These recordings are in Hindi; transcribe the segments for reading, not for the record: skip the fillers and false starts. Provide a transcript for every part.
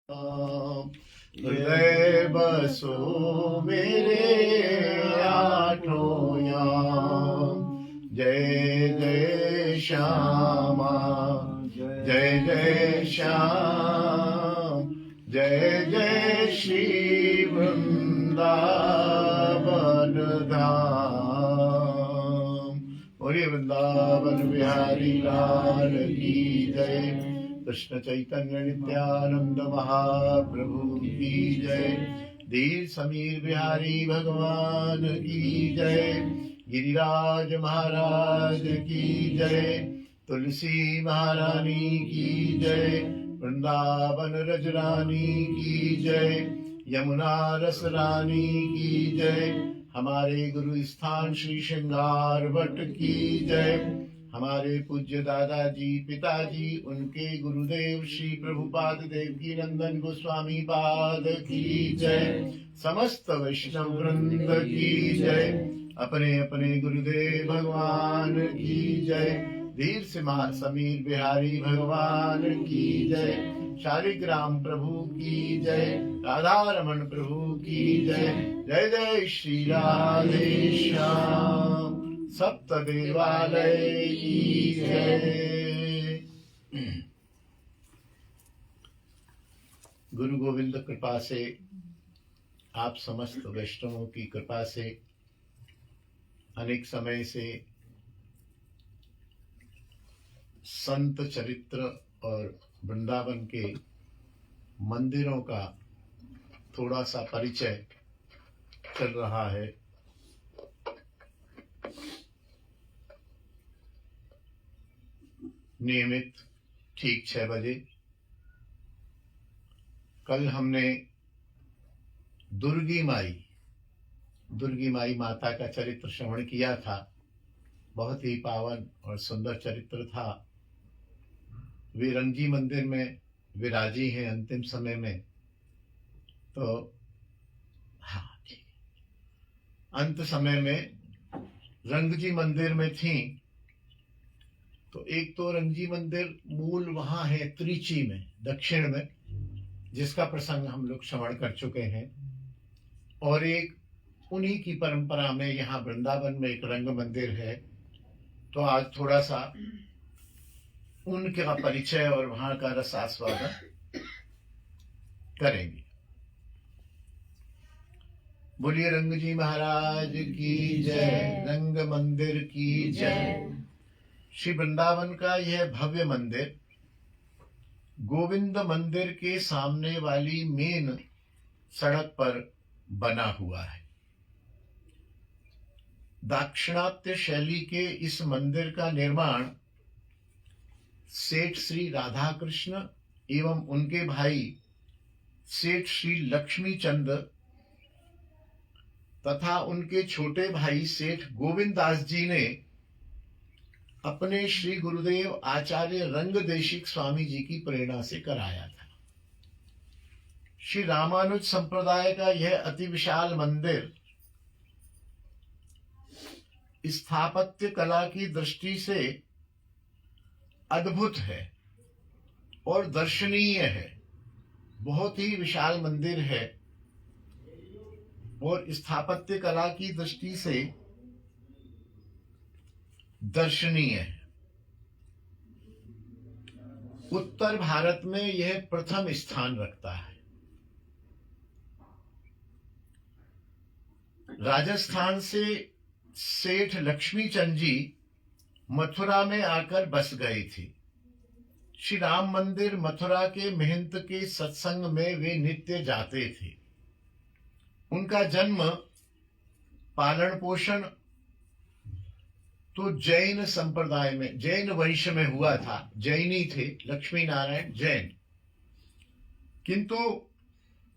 हृदय बसो मेरे आठों याम। जय जय श्यामा, जय जय श्याम, जय जय श्री वृंदावन धाम। बोलिए वृंदावन बिहारी लाल की जय। कृष्ण चैतन्य नित्यानंद महाप्रभु की जय। धीर समीर बिहारी भगवान की जय। गिरिराज महाराज की जय। तुलसी महारानी की जय। वृंदावन रजरानी की जय। यमुना रस रानी की जय। हमारे गुरु स्थान श्री श्रृंगार भट्ट की जय। हमारे पूज्य दादाजी पिताजी उनके गुरुदेव श्री प्रभुपाद देवकी नंदन गोस्वामी पाद की जय। समस्त वैष्णव वृंद की जय। अपने अपने गुरुदेव भगवान की जय। धीर समीर बिहारी भगवान की जय। शालिग्राम प्रभु की जय। राधा रमन प्रभु की जय। जय जय श्री राधे श्याम। सप्त देवालय की जय। गुरु गोविंद कृपा से, आप समस्त वैष्णवों की कृपा से अनेक समय से संत चरित्र और वृंदावन के मंदिरों का थोड़ा सा परिचय चल रहा है। नियमित ठीक 6 बजे। कल हमने दुर्गी माई माता का चरित्र श्रवण किया था। बहुत ही पावन और सुंदर चरित्र था। वे रंगजी मंदिर में विराजी हैं अंतिम समय में। तो हाँ, अंत समय में रंगजी मंदिर में थी। तो एक तो रंगजी मंदिर मूल वहां है त्रिची में, दक्षिण में, जिसका प्रसंग हम लोग श्रवण कर चुके हैं। और एक उन्हीं की परंपरा में यहाँ वृंदावन में एक रंग मंदिर है। तो आज थोड़ा सा उनका परिचय और वहां का रस आस्वादन करेंगे। बोलिए रंगजी महाराज की जय। रंग मंदिर की जय। श्री वृंदावन का यह भव्य मंदिर गोविंद मंदिर के सामने वाली मेन सड़क पर बना हुआ है। दाक्षिणात्य शैली के इस मंदिर का निर्माण सेठ श्री राधा कृष्ण एवं उनके भाई सेठ श्री लक्ष्मी चंद तथा उनके छोटे भाई सेठ गोविंद दास जी ने अपने श्री गुरुदेव आचार्य रंग देशिक स्वामी जी की प्रेरणा से कराया था। श्री रामानुज संप्रदाय का यह अति विशाल मंदिर स्थापत्य कला की दृष्टि से अद्भुत है और दर्शनीय है। बहुत ही विशाल मंदिर है और स्थापत्य कला की दृष्टि से दर्शनीय है। उत्तर भारत में यह प्रथम स्थान रखता है। राजस्थान से सेठ लक्ष्मीचंद जी मथुरा में आकर बस गए थे। श्री राम मंदिर मथुरा के महंत के सत्संग में वे नित्य जाते थे। उनका जन्म पालन पोषण तो जैन संप्रदाय में, जैन वंश में हुआ था। जैनी थे, लक्ष्मी नारायण जैन। किंतु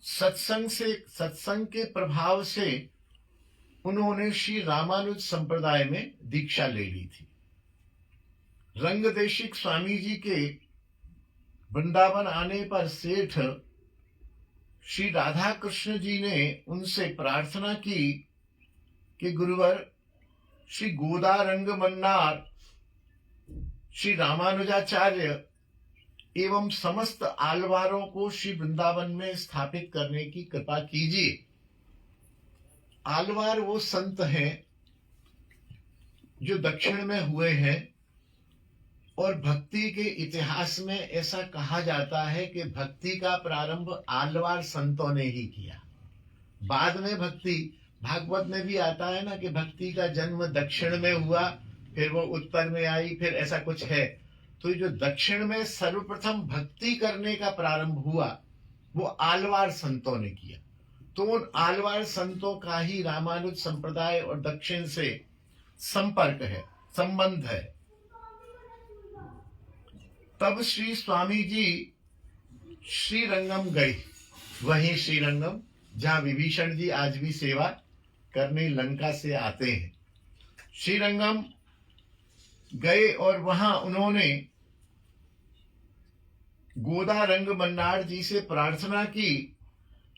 सत्संग के प्रभाव से उन्होंने श्री रामानुज संप्रदाय में दीक्षा ले ली थी। रंग देशिक स्वामी जी के वृंदावन आने पर सेठ श्री राधा कृष्ण जी ने उनसे प्रार्थना की कि गुरुवर श्री गोदा रंग मन्नार श्री रामानुजाचार्य एवं समस्त आलवारों को श्री वृंदावन में स्थापित करने की कृपा कीजिए। आलवार वो संत हैं जो दक्षिण में हुए हैं और भक्ति के इतिहास में ऐसा कहा जाता है कि भक्ति का प्रारंभ आलवार संतों ने ही किया। बाद में भक्ति, भागवत में भी आता है ना कि भक्ति का जन्म दक्षिण में हुआ, फिर वो उत्तर में आई, फिर ऐसा कुछ है। तो जो दक्षिण में सर्वप्रथम भक्ति करने का प्रारंभ हुआ वो आलवार संतों ने किया। तो उन आलवार संतों का ही रामानुज संप्रदाय और दक्षिण से संपर्क है, संबंध है। तब श्री स्वामी जी श्रीरंगम गए, वहीं श्रीरंगम जहां विभीषण जी आज भी सेवा करने लंका से आते हैं। श्रीरंगम गए और वहां उन्होंने गोदा रंग मन्नार जी से प्रार्थना की।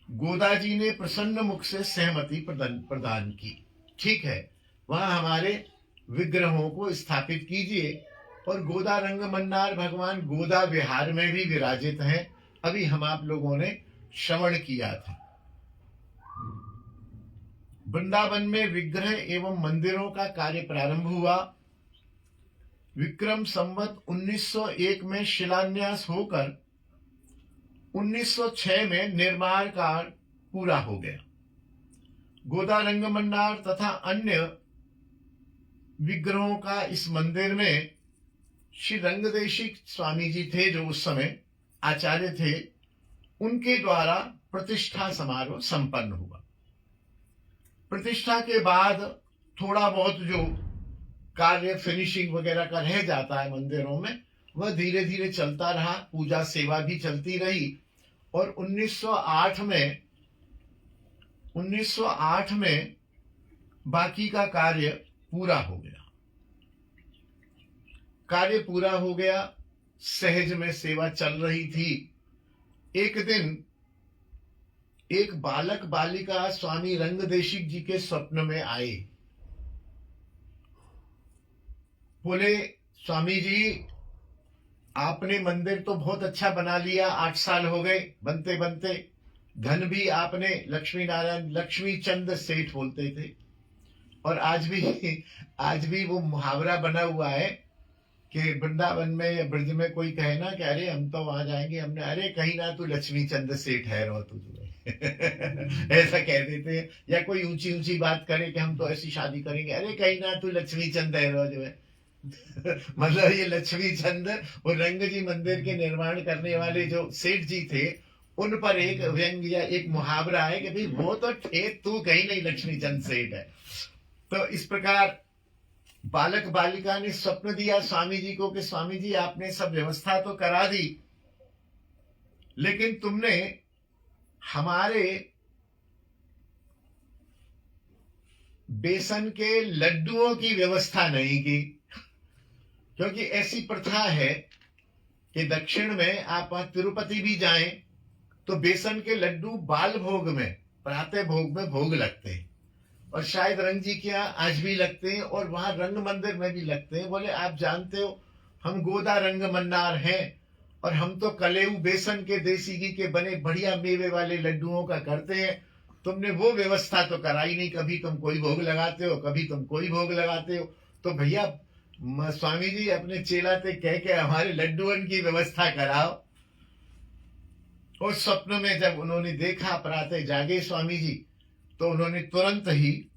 गोदा जी ने प्रसन्न मुख से सहमति प्रदान की। ठीक है, वहां हमारे विग्रहों को स्थापित कीजिए। और गोदा रंग मन्नार भगवान गोदा विहार में भी विराजित हैं। अभी हम आप लोगों ने श्रवण किया था। वृंदावन में विग्रह एवं मंदिरों का कार्य प्रारंभ हुआ। विक्रम संवत 1901 में शिलान्यास होकर 1906 में निर्माण कार्य पूरा हो गया। गोदा रंग मन्नार तथा अन्य विग्रहों का इस मंदिर में श्री रंगदेशिक स्वामी जी थे, जो उस समय आचार्य थे, उनके द्वारा प्रतिष्ठा समारोह संपन्न हुआ। प्रतिष्ठा के बाद थोड़ा बहुत जो कार्य फिनिशिंग वगैरह का रह जाता है मंदिरों में, वह धीरे धीरे चलता रहा। पूजा सेवा भी चलती रही और 1908 में बाकी का कार्य पूरा हो गया। कार्य पूरा हो गया, सहज में सेवा चल रही थी। एक दिन एक बालक बालिका स्वामी रंगदेशिक जी के स्वप्न में आए। बोले, स्वामी जी आपने मंदिर तो बहुत अच्छा बना लिया, 8 साल हो गए बनते बनते। धन भी आपने लक्ष्मी नारायण लक्ष्मी चंद सेठ बोलते थे। और आज भी वो मुहावरा बना हुआ है कि वृंदावन में या ब्रज में कोई कहे ना कि अरे हम तो वहां जाएंगे, हमने अरे कहीं ना तू लक्ष्मी चंद सेठ है रो तुझे ऐसा कह देते हैं। या कोई ऊंची ऊंची बात करे कि हम तो ऐसी शादी करेंगे, अरे कहीं ना तू लक्ष्मी चंद है रो जो है मतलब ये लक्ष्मी चंद और रंग जी मंदिर के निर्माण करने वाले जो सेठ जी थे, उन पर एक व्यंग या एक मुहावरा है कि भाई वो तो थे, तू कहीं नहीं लक्ष्मी चंद सेठ है। तो इस प्रकार बालक बालिका ने स्वप्न दिया स्वामी जी को कि स्वामी जी आपने सब व्यवस्था तो करा दी, लेकिन तुमने हमारे बेसन के लड्डुओं की व्यवस्था नहीं की। क्योंकि ऐसी प्रथा है कि दक्षिण में आप तिरुपति भी जाएं तो बेसन के लड्डू बाल भोग में, प्रातः भोग में भोग लगते हैं। और शायद रंग जी के यहाँ आज भी लगते हैं और वहां रंग मंदिर में भी लगते हैं। बोले आप जानते हो हम गोदा रंग मन्नार हैं और हम तो कलेऊ बेसन के देसी घी के बने बढ़िया मेवे वाले लड्डुओं का करते हैं। तुमने वो व्यवस्था तो कराई नहीं, कभी तुम कोई भोग लगाते हो, कभी तुम कोई भोग लगाते हो। तो भैया स्वामी जी अपने चेलाते कह के हमारे लड्डुअन की व्यवस्था कराओ। उस स्वप्न में जब उन्होंने देखा, प्रातः जागे स्वामी जी, तो उन्होंने तुरंत ही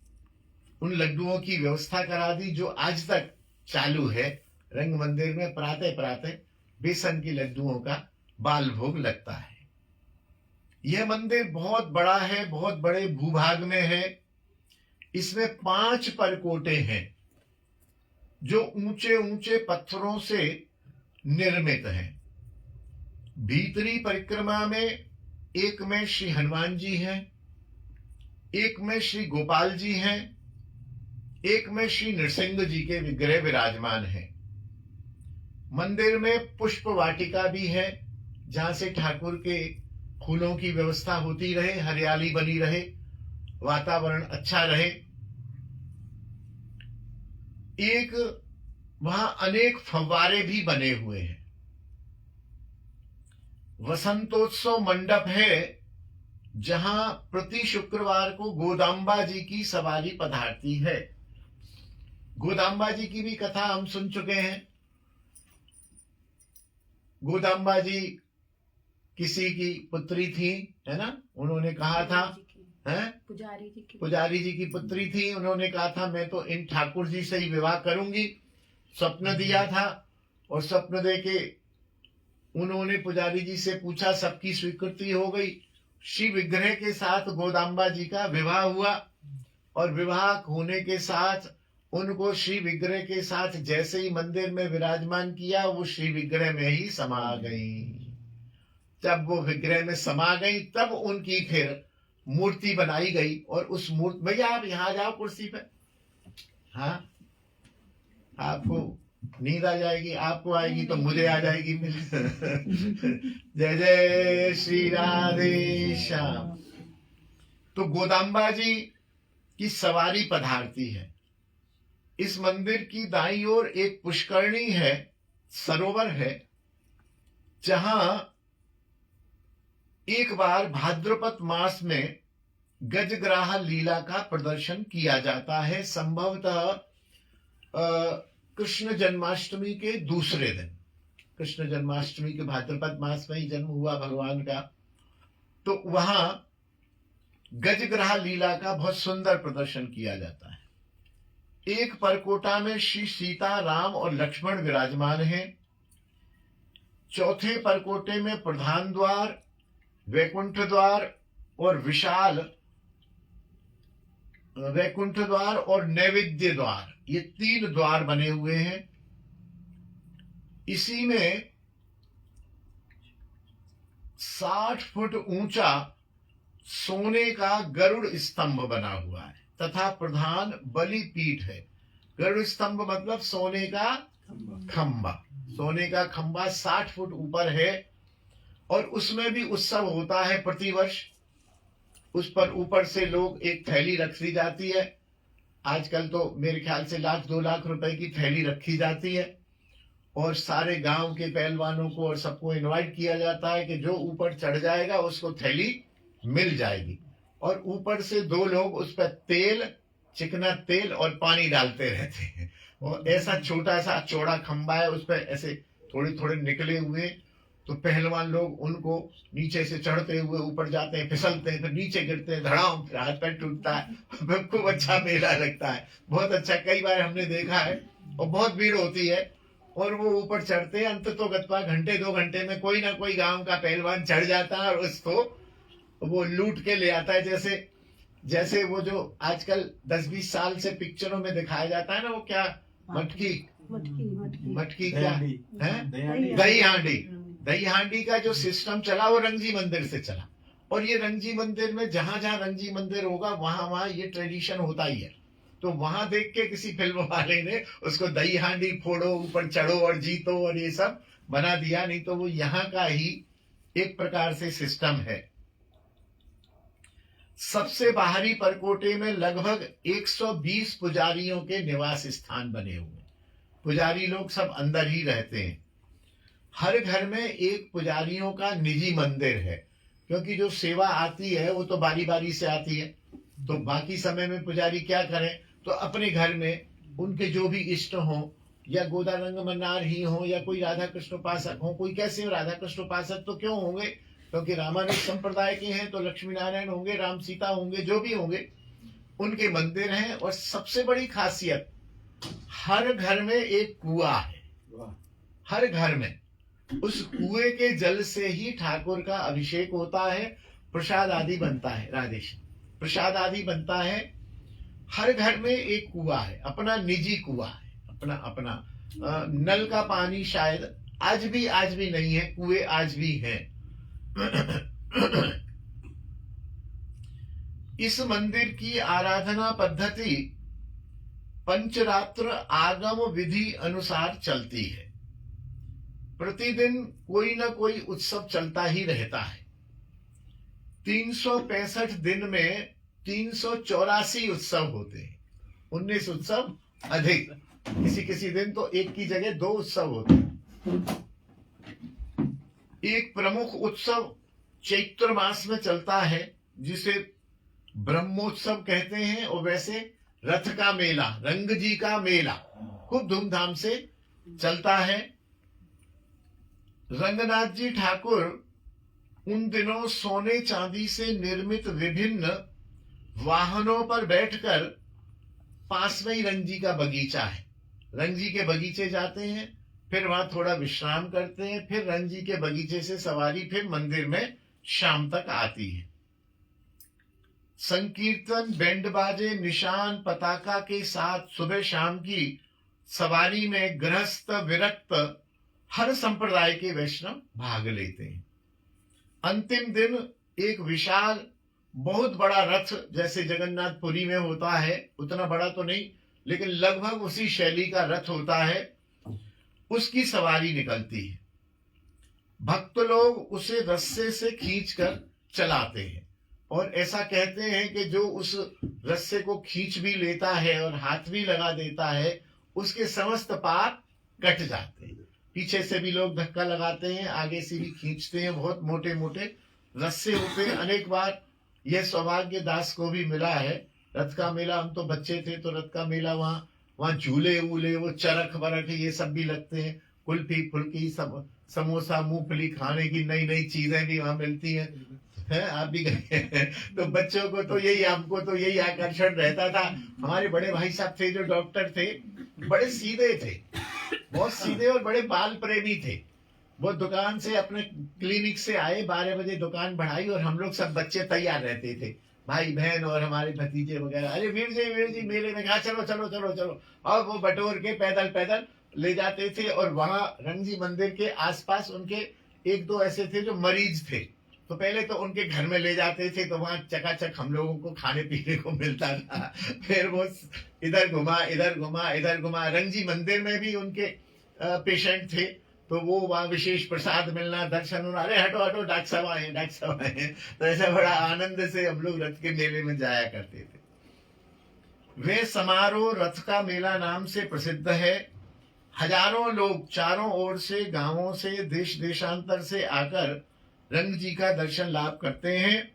उन लड्डुओं की व्यवस्था करा दी, जो आज तक चालू है। रंग मंदिर में प्रातः प्रातः बेसन के लड्डुओं का बाल भोग लगता है। यह मंदिर बहुत बड़ा है, बहुत बड़े भूभाग में है। इसमें 5 परकोटे हैं जो ऊंचे ऊंचे पत्थरों से निर्मित हैं। भीतरी परिक्रमा में एक में श्री हनुमान जी हैं, एक में श्री गोपाल जी हैं, एक में श्री नृसिंह जी के विग्रह विराजमान हैं। मंदिर में पुष्प वाटिका भी है, जहां से ठाकुर के फूलों की व्यवस्था होती रहे, हरियाली बनी रहे, वातावरण अच्छा रहे। एक वहां अनेक फव्वारे भी बने हुए हैं। वसंतोत्सव मंडप है, जहां प्रति शुक्रवार को गोदाम्बा जी की सवारी पधारती है। गोदाम्बा जी की भी कथा हम सुन चुके हैं। गोदाम्बा जी किसी की पुत्री थी, है ना? उन्होंने कहा था, हैं? पुजारी जी की पुत्री थी। उन्होंने कहा था मैं तो इन ठाकुर जी से ही विवाह करूंगी। स्वप्न दिया था और स्वप्न दे के उन्होंने पुजारी जी से पूछा, सबकी स्वीकृति हो गई। श्री विग्रह के साथ गोदाम्बा जी का विवाह हुआ और विवाह होने के साथ उनको श्री विग्रह के साथ जैसे ही मंदिर में विराजमान किया, वो श्री विग्रह में ही समा गई। जब वो विग्रह में समा गई तब उनकी फिर मूर्ति बनाई गई। और उस मूर्ति, भैया आप यहां जाओ कुर्सी पे। हाँ, आपको नींद आ जाएगी, आपको आएगी तो मुझे आ जाएगी फिर। जय जय श्री राधे श्याम। तो गोदाम्बा जी की सवारी पधारती है। इस मंदिर की दाईं ओर एक पुष्करणी है, सरोवर है, जहां एक बार भाद्रपद मास में गजग्राह लीला का प्रदर्शन किया जाता है, संभवतः कृष्ण जन्माष्टमी के दूसरे दिन। कृष्ण जन्माष्टमी के भाद्रपद मास में ही जन्म हुआ भगवान का। तो वहां गजग्राह लीला का बहुत सुंदर प्रदर्शन किया जाता है। एक परकोटा में श्री सीता, राम और लक्ष्मण विराजमान हैं। चौथे परकोटे में प्रधान द्वार, वैकुंठ द्वार और विशाल वैकुंठ द्वार और नैवेद्य द्वार, ये 3 द्वार बने हुए हैं। इसी में 60 फुट ऊंचा सोने का गरुड़ स्तंभ बना हुआ है तथा प्रधान बलि पीठ है। गरुड़ स्तंभ मतलब सोने का खंबा। सोने का खंबा 60 फुट ऊपर है और उसमें भी उत्सव होता है प्रतिवर्ष। उस पर ऊपर से लोग एक थैली रख दी जाती है। आजकल तो मेरे ख्याल से 1-2 लाख रुपए की थैली रखी जाती है और सारे गांव के पहलवानों को और सबको इनवाइट किया जाता है कि जो ऊपर चढ़ जाएगा उसको थैली मिल जाएगी। और ऊपर से 2 लोग उस पर तेल, चिकना तेल और पानी डालते रहते हैं। और ऐसा छोटा सा चौड़ा खंबा है, उस पर ऐसे थोड़े थोड़े निकले हुए, तो पहलवान लोग उनको नीचे से चढ़ते हुए ऊपर जाते हैं, फिसलते हैं, फिर नीचे गिरते हैं, धड़ाम, फिर हाथ पैर टूटता है। खूब अच्छा मेला लगता है, बहुत अच्छा। कई बार हमने देखा है और बहुत भीड़ होती है और वो ऊपर चढ़ते हैं। अंत तो गत्वा घंटे 2 घंटे में कोई ना कोई गांव का पहलवान चढ़ जाता है और उसको वो लूट के ले आता है। जैसे जैसे वो जो आजकल 10-20 साल से पिक्चरों में दिखाया जाता है ना, वो क्या मटकी मटकी क्या है, दही हांडी। दही हांडी का जो सिस्टम चला वो रंगजी मंदिर से चला। और ये रंगजी मंदिर में जहां जहां रंगजी मंदिर होगा वहां वहां ये ट्रेडिशन होता ही है। तो वहां देख के किसी फिल्म वाले ने उसको दही हांडी फोड़ो, ऊपर चढ़ो और जीतो और ये सब बना दिया। नहीं तो वो यहाँ का ही एक प्रकार से सिस्टम है। सबसे बाहरी परकोटे में लगभग 120 पुजारियों के निवास स्थान बने हुए। पुजारी लोग सब अंदर ही रहते हैं। हर घर में एक पुजारियों का निजी मंदिर है, क्योंकि जो सेवा आती है वो तो बारी बारी से आती है। तो बाकी समय में पुजारी क्या करें, तो अपने घर में उनके जो भी इष्ट हों, या गोदारंग मन्नार ही हो, या कोई राधा कृष्ण उपासक हो। कोई कैसे राधा कृष्ण उपासक तो क्यों होंगे, क्योंकि रामानुज संप्रदाय के हैं, तो लक्ष्मी नारायण होंगे, राम सीता होंगे, जो भी होंगे उनके मंदिर हैं। और सबसे बड़ी खासियत, हर घर में एक कुआं है। हर घर में उस कुएं के जल से ही ठाकुर का अभिषेक होता है, प्रसाद आदि बनता है। राधेश, प्रसाद आदि बनता है। हर घर में एक कुआं है, अपना निजी कुआं है, अपना अपना। नल का पानी शायद आज भी नहीं है, कुएं आज भी हैं। इस मंदिर की आराधना पद्धति पंचरात्र आगम विधि अनुसार चलती है। प्रतिदिन कोई ना कोई उत्सव चलता ही रहता है। 365 दिन में 384 उत्सव होते हैं। 19 उत्सव अधिक, किसी किसी दिन तो एक की जगह 2 उत्सव होते हैं। एक प्रमुख उत्सव चैत्र मास में चलता है जिसे ब्रह्मोत्सव कहते हैं, और वैसे रथ का मेला, रंग जी का मेला खूब धूमधाम से चलता है। रंगनाथ जी ठाकुर उन दिनों सोने चांदी से निर्मित विभिन्न वाहनों पर बैठकर, पास में ही रंग जी का बगीचा है, रंग जी के बगीचे जाते हैं, फिर वहां थोड़ा विश्राम करते हैं, फिर रंग जी के बगीचे से सवारी फिर मंदिर में शाम तक आती है। संकीर्तन, बैंड बाजे, निशान, पताका के साथ सुबह शाम की सवारी में गृहस्थ, विरक्त, हर संप्रदाय के वैष्णव भाग लेते हैं। अंतिम दिन एक विशाल बहुत बड़ा रथ, जैसे जगन्नाथपुरी में होता है उतना बड़ा तो नहीं, लेकिन लगभग उसी शैली का रथ होता है, उसकी सवारी निकलती है। भक्त लोग उसे रस्से से खींचकर चलाते हैं, और ऐसा कहते हैं कि जो उस रस्से को खींच भी लेता है और हाथ भी लगा देता है, उसके समस्त पाप कट जाते हैं। पीछे से भी लोग धक्का लगाते हैं, आगे से भी खींचते हैं, बहुत मोटे मोटे रस्से होते हैं। अनेक बार यह सौभाग्य दास को भी मिला है। रथ का मेला, हम तो बच्चे थे तो रथ का मेला, वहाँ झूले वूले, वो चरख वरख ये सब भी लगते हैं, कुल्फी फुल्की, सब समोसा, मूंगफली, खाने की नई नई चीजें भी वहां मिलती हैं। आप भी गए हैं तो बच्चों को तो यही, हमको तो यही आकर्षण रहता था। हमारे बड़े भाई साहब थे जो डॉक्टर थे, बड़े सीधे थे, बहुत सीधे और बड़े बाल प्रेमी थे। वो दुकान से, अपने क्लिनिक से आए, 12 बजे दुकान बढ़ाई, और हम लोग सब बच्चे तैयार रहते थे, भाई बहन और हमारे भतीजे वगैरह। अरे वीर जी मेले में, कहा चलो चलो चलो चलो, और वो बटोर के पैदल पैदल ले जाते थे। और वहां रंगजी मंदिर के आसपास उनके एक दो ऐसे थे जो मरीज थे, तो पहले तो उनके घर में ले जाते थे, तो वहां चकाचक हम लोगों को खाने पीने को मिलता था। फिर वो इधर घुमा इधर घुमा इधर घुमा। रंगजी मंदिर में भी उनके पेशेंट थे, तो वो वहां विशेष प्रसाद मिलना, दर्शन होना, अरे हटो हटो डॉक्टर साहब आए, डॉक्टर साहब आए। तो ऐसा बड़ा आनंद से हम लोग रथ के मेले में जाया करते थे। वे समारोह रथ का मेला नाम से प्रसिद्ध है। हजारों लोग चारों ओर से, गांवों से, देश देशांतर से आकर रंग जी का दर्शन लाभ करते हैं।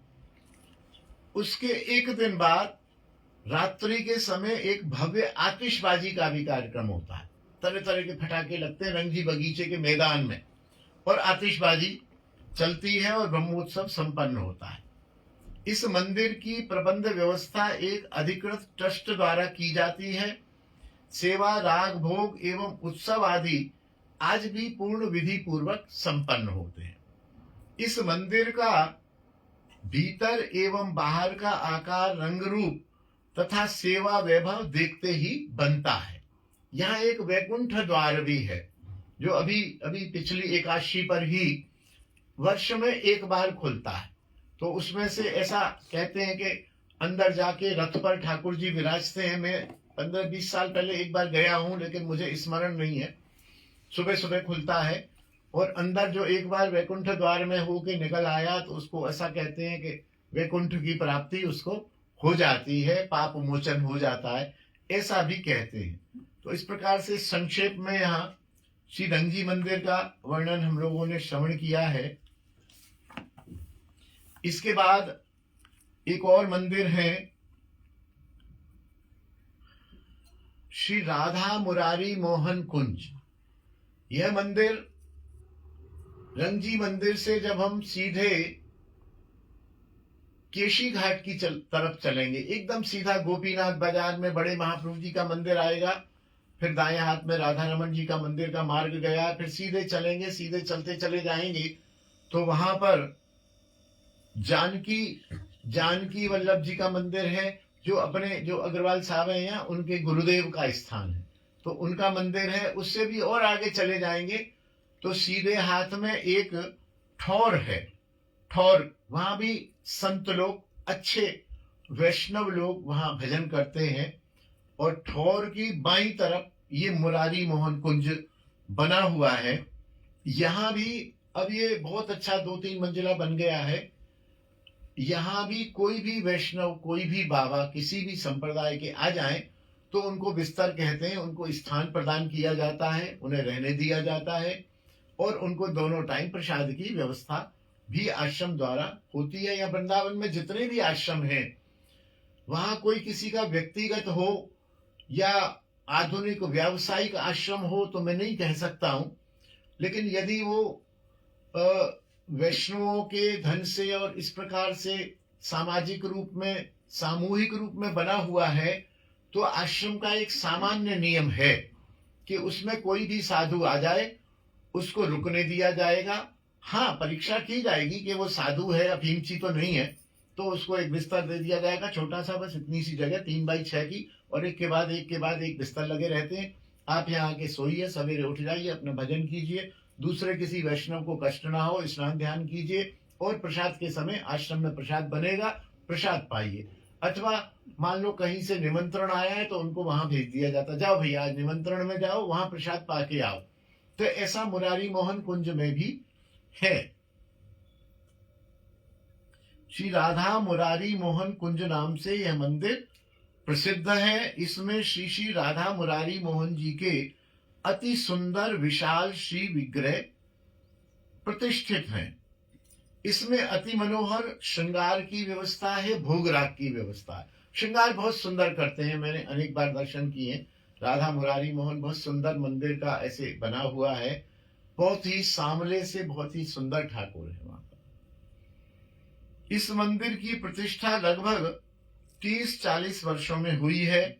उसके एक दिन बाद रात्रि के समय एक भव्य आतिशबाजी का भी कार्यक्रम होता है। तरह तरह के पटाखे लगते हैं रंग जी बगीचे के मैदान में, और आतिशबाजी चलती है, और ब्रह्मोत्सव संपन्न होता है। इस मंदिर की प्रबंध व्यवस्था एक अधिकृत ट्रस्ट द्वारा की जाती है। सेवा, राग, भोग एवं उत्सव आदि आज भी पूर्ण विधि पूर्वक संपन्न होते हैं। इस मंदिर का भीतर एवं बाहर का आकार, रंग रूप तथा सेवा वैभव देखते ही बनता है। यहाँ एक वैकुंठ द्वार भी है, जो अभी अभी पिछली एकादशी पर ही वर्ष में एक बार खुलता है। तो उसमें से ऐसा कहते हैं कि अंदर जाके रथ पर ठाकुर जी विराजते हैं। मैं 15-20 साल पहले एक बार गया हूं, लेकिन मुझे स्मरण नहीं है। सुबह सुबह खुलता है, और अंदर जो एक बार वैकुंठ द्वार में होके निकल आया, तो उसको ऐसा कहते हैं कि वैकुंठ की प्राप्ति उसको हो जाती है, पाप मोचन हो जाता है, ऐसा भी कहते हैं। तो इस प्रकार से संक्षेप में यहाँ श्री रंगजी मंदिर का वर्णन हम लोगों ने श्रवण किया है। इसके बाद एक और मंदिर है, श्री राधा मुरारी मोहन कुंज। यह मंदिर रंगजी मंदिर से जब हम सीधे केशी घाट की तरफ चलेंगे, एकदम सीधा गोपीनाथ बाजार में बड़े महाप्रभु जी का मंदिर आएगा, फिर दाएं हाथ में राधा रमन जी का मंदिर का मार्ग गया, फिर सीधे चलेंगे, सीधे चलते चले जाएंगे, तो वहां पर जानकी वल्लभ जी का मंदिर है, जो अपने जो अग्रवाल साहब हैं यहाँ, उनके गुरुदेव का स्थान है, तो उनका मंदिर है। उससे भी और आगे चले जाएंगे तो सीधे हाथ में एक ठौर है, ठौर, वहां भी संत लोग, अच्छे वैष्णव लोग वहां भजन करते हैं। और ठौर की बाईं तरफ ये मुरारी मोहन कुंज बना हुआ है। यहाँ भी अब ये बहुत अच्छा 2-3 मंजिला बन गया है। यहाँ भी कोई भी वैष्णव, कोई भी बाबा किसी भी संप्रदाय के आ जाएं तो उनको बिस्तर कहते हैं, उनको स्थान प्रदान किया जाता है, उन्हें रहने दिया जाता है, और उनको दोनों टाइम प्रसाद की व्यवस्था भी आश्रम द्वारा होती है। या वृंदावन में जितने भी आश्रम हैं, वहां कोई किसी का व्यक्तिगत हो या आधुनिक व्यावसायिक आश्रम हो तो मैं नहीं कह सकता हूं, लेकिन यदि वो वैष्णवों के धन से और इस प्रकार से सामाजिक रूप में, सामूहिक रूप में बना हुआ है, तो आश्रम का एक सामान्य नियम है कि उसमें कोई भी साधु आ जाए उसको रुकने दिया जाएगा। हाँ, परीक्षा की जाएगी कि वो साधु है, अफीमची तो नहीं है, तो उसको एक बिस्तर दे दिया जाएगा, छोटा सा, बस इतनी सी जगह 3x6 की, और एक के बाद एक के बाद एक बिस्तर लगे रहते हैं। आप यहाँ आके सोइए, सवेरे उठ जाइए, अपना भजन कीजिए, दूसरे किसी वैष्णव को कष्ट ना हो, स्नान ध्यान कीजिए, और प्रसाद के समय आश्रम में प्रसाद बनेगा, प्रसाद पाइए। अथवा मान लो कहीं से निमंत्रण आया है तो उनको वहां भेज दिया जाता, जाओ भैया आज निमंत्रण में जाओ, वहां प्रसाद पाके आओ। तो ऐसा मुरारी मोहन कुंज में भी है। श्री राधा मुरारी मोहन कुंज नाम से यह मंदिर प्रसिद्ध है। इसमें श्री श्री राधा मुरारी मोहन जी के अति सुंदर विशाल श्री विग्रह प्रतिष्ठित हैं। इसमें अति मनोहर श्रृंगार की व्यवस्था है, भोग राग की व्यवस्था है। श्रृंगार बहुत सुंदर करते हैं, मैंने अनेक बार दर्शन किए। राधा मुरारी मोहन बहुत सुंदर मंदिर का ऐसे बना हुआ है, बहुत ही सांवले से बहुत ही सुंदर ठाकुर है वहां पर। इस मंदिर की प्रतिष्ठा लगभग 30-40 वर्षों में हुई है।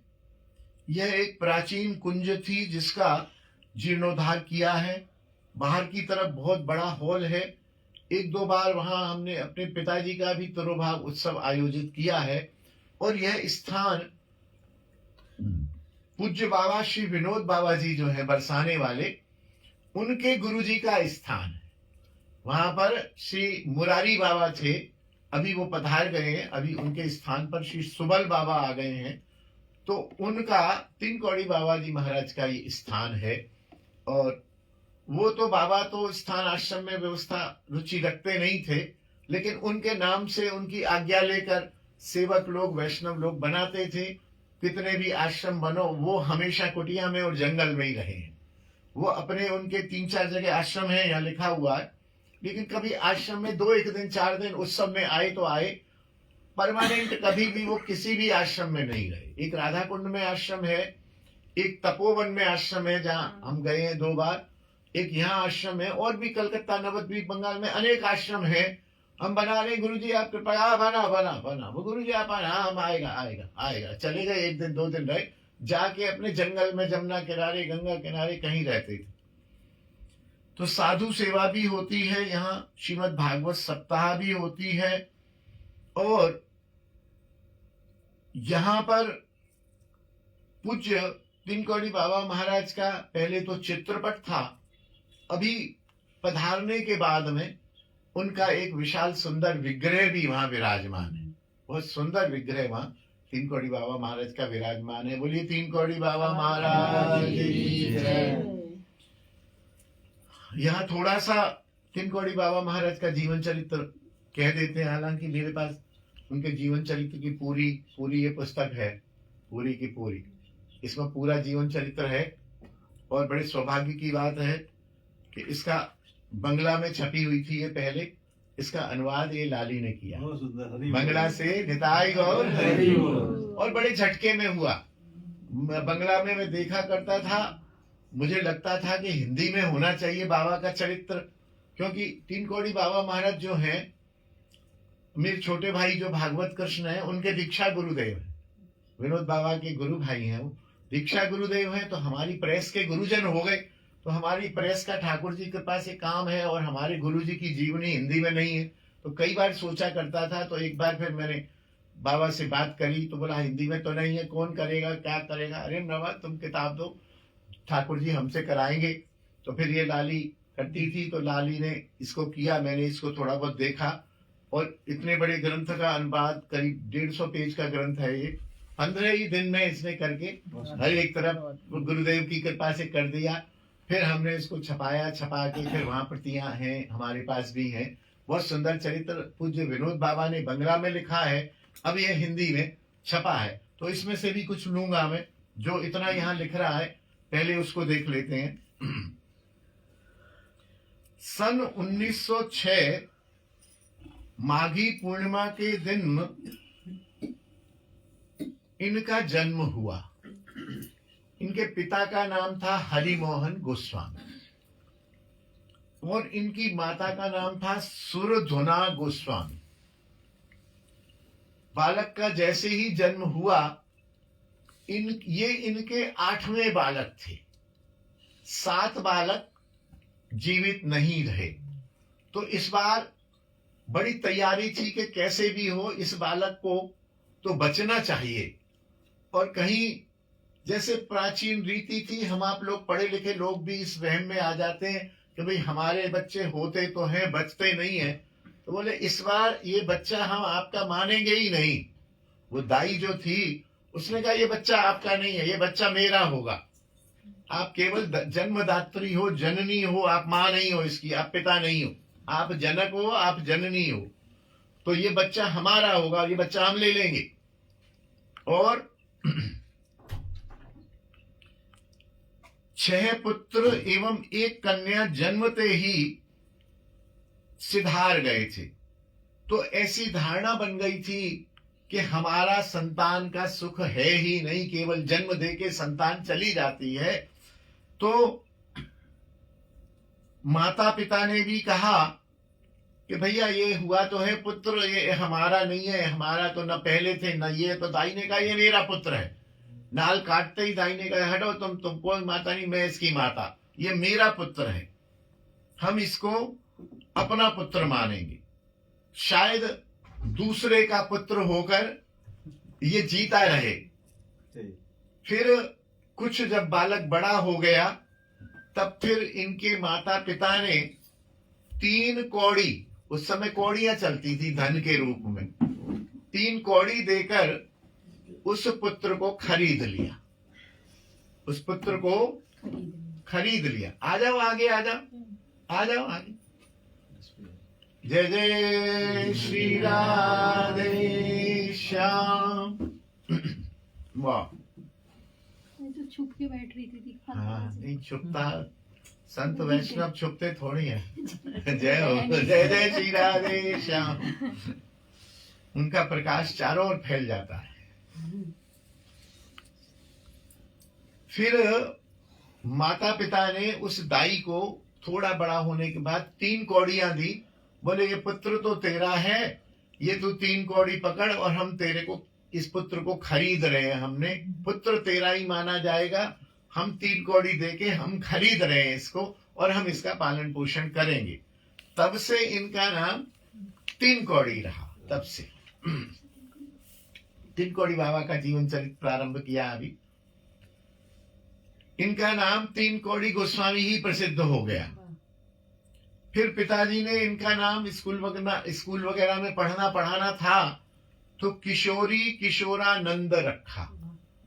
यह एक प्राचीन कुंज थी जिसका जीर्णोद्धार किया है। बाहर की तरफ बहुत बड़ा हॉल है। 1-2 बार वहां हमने अपने पिताजी का भी तिरुभाव उत्सव आयोजित किया है। और यह स्थान पूज्य बाबा श्री विनोद बाबा जी जो है बरसाने वाले, उनके गुरुजी का स्थान है। वहां पर श्री मुरारी बाबा थे, अभी वो पधार गए हैं, अभी उनके स्थान पर श्री सुबल बाबा आ गए हैं। तो उनका तीन कौड़ी बाबा जी महाराज का ये स्थान है। और वो तो बाबा तो स्थान आश्रम में व्यवस्था रुचि रखते नहीं थे, लेकिन उनके नाम से उनकी आज्ञा लेकर सेवक लोग, वैष्णव लोग बनाते थे। कितने भी आश्रम बनो, वो हमेशा कुटिया में और जंगल में ही रहे हैं। वो अपने उनके 3-4 जगह आश्रम है, यहाँ लिखा हुआ है, लेकिन कभी आश्रम में 2-1 दिन 4 दिन उत्सव में आए तो आए, परमानेंट कभी भी वो किसी भी आश्रम में नहीं रहे। एक राधा कुंड में आश्रम है, एक तपोवन में आश्रम है जहां हम गए हैं 2 बार, एक यहाँ आश्रम है, और भी कलकत्ता नवद्वीप बंगाल में अनेक आश्रम है। हम बना रहे गुरुजी आप कृपया बना बना बना, वो गुरुजी आप आना, हम आएगा आएगा आएगा, चले गए 1 दिन 2 दिन रहे, जाके अपने जंगल में जमुना किनारे गंगा किनारे कहीं रहते थे। तो साधु सेवा भी होती है यहाँ, श्रीमद् भागवत सप्ताह भी होती है। और यहाँ पर पूज्य तीन कौड़ी बाबा महाराज का पहले तो चित्रपट था, अभी पधारने के बाद में उनका एक विशाल सुंदर विग्रह भी वहां विराजमान है। बहुत सुंदर विग्रह वहां तीन कौड़ी बाबा महाराज का विराजमान है। बोलिए तीन कौड़ी बाबा महाराज की जय। यहाँ थोड़ा सा तीन कौड़ी बाबा महाराज का जीवन चरित्र कह देते हैं, हालांकि मेरे पास उनके जीवन चरित्र की पूरी ये पुस्तक है, पूरी की पूरी, इसमें पूरा जीवन चरित्र है। और बड़े सौभाग्य की बात है कि इसका बंगला में छपी हुई थी ये पहले, इसका अनुवाद ये लाली ने किया बंगला से, निताई गौर। और बड़े झटके में हुआ। बंगला में मैं देखा करता था, मुझे लगता था कि हिंदी में होना चाहिए बाबा का चरित्र, क्योंकि तीन कौड़ी बाबा महाराज जो हैं, मेरे छोटे भाई जो भागवत कृष्ण है, उनके दीक्षा गुरुदेव है, विनोद बाबा के गुरु भाई हैं, वो दीक्षा गुरुदेव हैं। तो हमारी प्रेस के गुरुजन हो गए। तो हमारी प्रेस का ठाकुर जी के पास एक काम है, और हमारे गुरु जी की जीवनी हिंदी में नहीं है। तो कई बार सोचा करता था, तो एक बार फिर मैंने बाबा से बात करी तो बोला हिंदी में तो नहीं है, कौन करेगा, क्या करेगा। अरे नवा तुम किताब दो, ठाकुर जी हमसे कराएंगे। तो फिर ये लाली करती थी, तो लाली ने इसको किया, मैंने इसको थोड़ा बहुत देखा। और इतने बड़े ग्रंथ का अनुवाद, करीब 150 पेज का ग्रंथ है ये, 15 ही दिन में इसने करके हर एक तरफ गुरुदेव की कृपा से कर दिया। फिर हमने इसको छपाया, छपा के फिर वहां प्रतियां हैं, हमारे पास भी हैं। बहुत सुंदर चरित्र पूज्य विनोद बाबा ने बंगला में लिखा है, अब यह हिंदी में छपा है। तो इसमें से भी कुछ लूंगा मैं, जो इतना यहाँ लिख रहा है पहले उसको देख लेते हैं। सन 1906 माघी पूर्णिमा के दिन इनका जन्म हुआ। इनके पिता का नाम था हरिमोहन गोस्वामी और इनकी माता का नाम था सुरधुना गोस्वामी। बालक का जैसे ही जन्म हुआ, ये इनके 8वें बालक थे। 7 बालक जीवित नहीं रहे। तो इस बार बड़ी तैयारी थी कि कैसे भी हो इस बालक को तो बचना चाहिए। और कहीं जैसे प्राचीन रीति थी, हम आप लोग पढ़े लिखे लोग भी इस वहम में आ जाते हैं कि भाई हमारे बच्चे होते तो हैं, बचते नहीं हैं। तो बोले इस बार ये बच्चा हम आपका मानेंगे ही नहीं। वो दाई जो थी उसने कहा ये बच्चा आपका नहीं है, ये बच्चा मेरा होगा। आप केवल जन्मदात्री हो, जननी हो, आप माँ नहीं हो इसकी, आप पिता नहीं हो, आप जनक हो, आप जननी हो। तो ये बच्चा हमारा होगा, ये बच्चा हम ले लेंगे। और 6 पुत्र एवं 1 कन्या जन्मते ही सिधार गए थे। तो ऐसी धारणा बन गई थी कि हमारा संतान का सुख है ही नहीं, केवल जन्म दे के संतान चली जाती है। तो माता पिता ने भी कहा कि भैया ये हुआ तो है पुत्र, ये हमारा नहीं है, हमारा तो न पहले थे न ये। तो दाई ने कहा ये मेरा पुत्र है। नाल काटते ही दाई ने कहा हटो, तुम कोई माता नहीं, मैं इसकी माता, ये मेरा पुत्र है, हम इसको अपना पुत्र मानेंगे। शायद दूसरे का पुत्र होकर ये जीता रहे। फिर कुछ जब बालक बड़ा हो गया, तब फिर इनके माता पिता ने 3 कौड़ी, उस समय कौड़ियां चलती थी धन के रूप में, 3 कौड़ी देकर उस पुत्र को खरीद लिया। उस पुत्र को खरीद लिया। आ जाओ आगे, आ जाओ, आ जाओ आगे। जय जय श्री राधे श्याम। वाह, तो छुप के बैठ रही थी। हाँ, नहीं छुपता, संत वैष्णव छुपते थोड़ी है। जय हो, जय जय श्री राधे श्याम। उनका प्रकाश चारों ओर फैल जाता है। फिर माता पिता ने उस दाई को थोड़ा बड़ा होने के बाद 3 कौड़ियां दी। बोले ये पुत्र तो तेरा है, ये तू 3 कौड़ी पकड़ और हम तेरे को, इस पुत्र को खरीद रहे हैं, हमने पुत्र तेरा ही माना जाएगा। हम 3 कौड़ी देके हम खरीद रहे हैं इसको और हम इसका पालन पोषण करेंगे। तब से इनका नाम 3 कौड़ी रहा। तब से 3 कौड़ी बाबा का जीवन चरित्र प्रारंभ किया। अभी इनका नाम 3 कौड़ी गोस्वामी ही प्रसिद्ध हो गया। फिर पिताजी ने इनका नाम स्कूल वगैरह में पढ़ना पढ़ाना था तो किशोरी किशोरानंद रखा।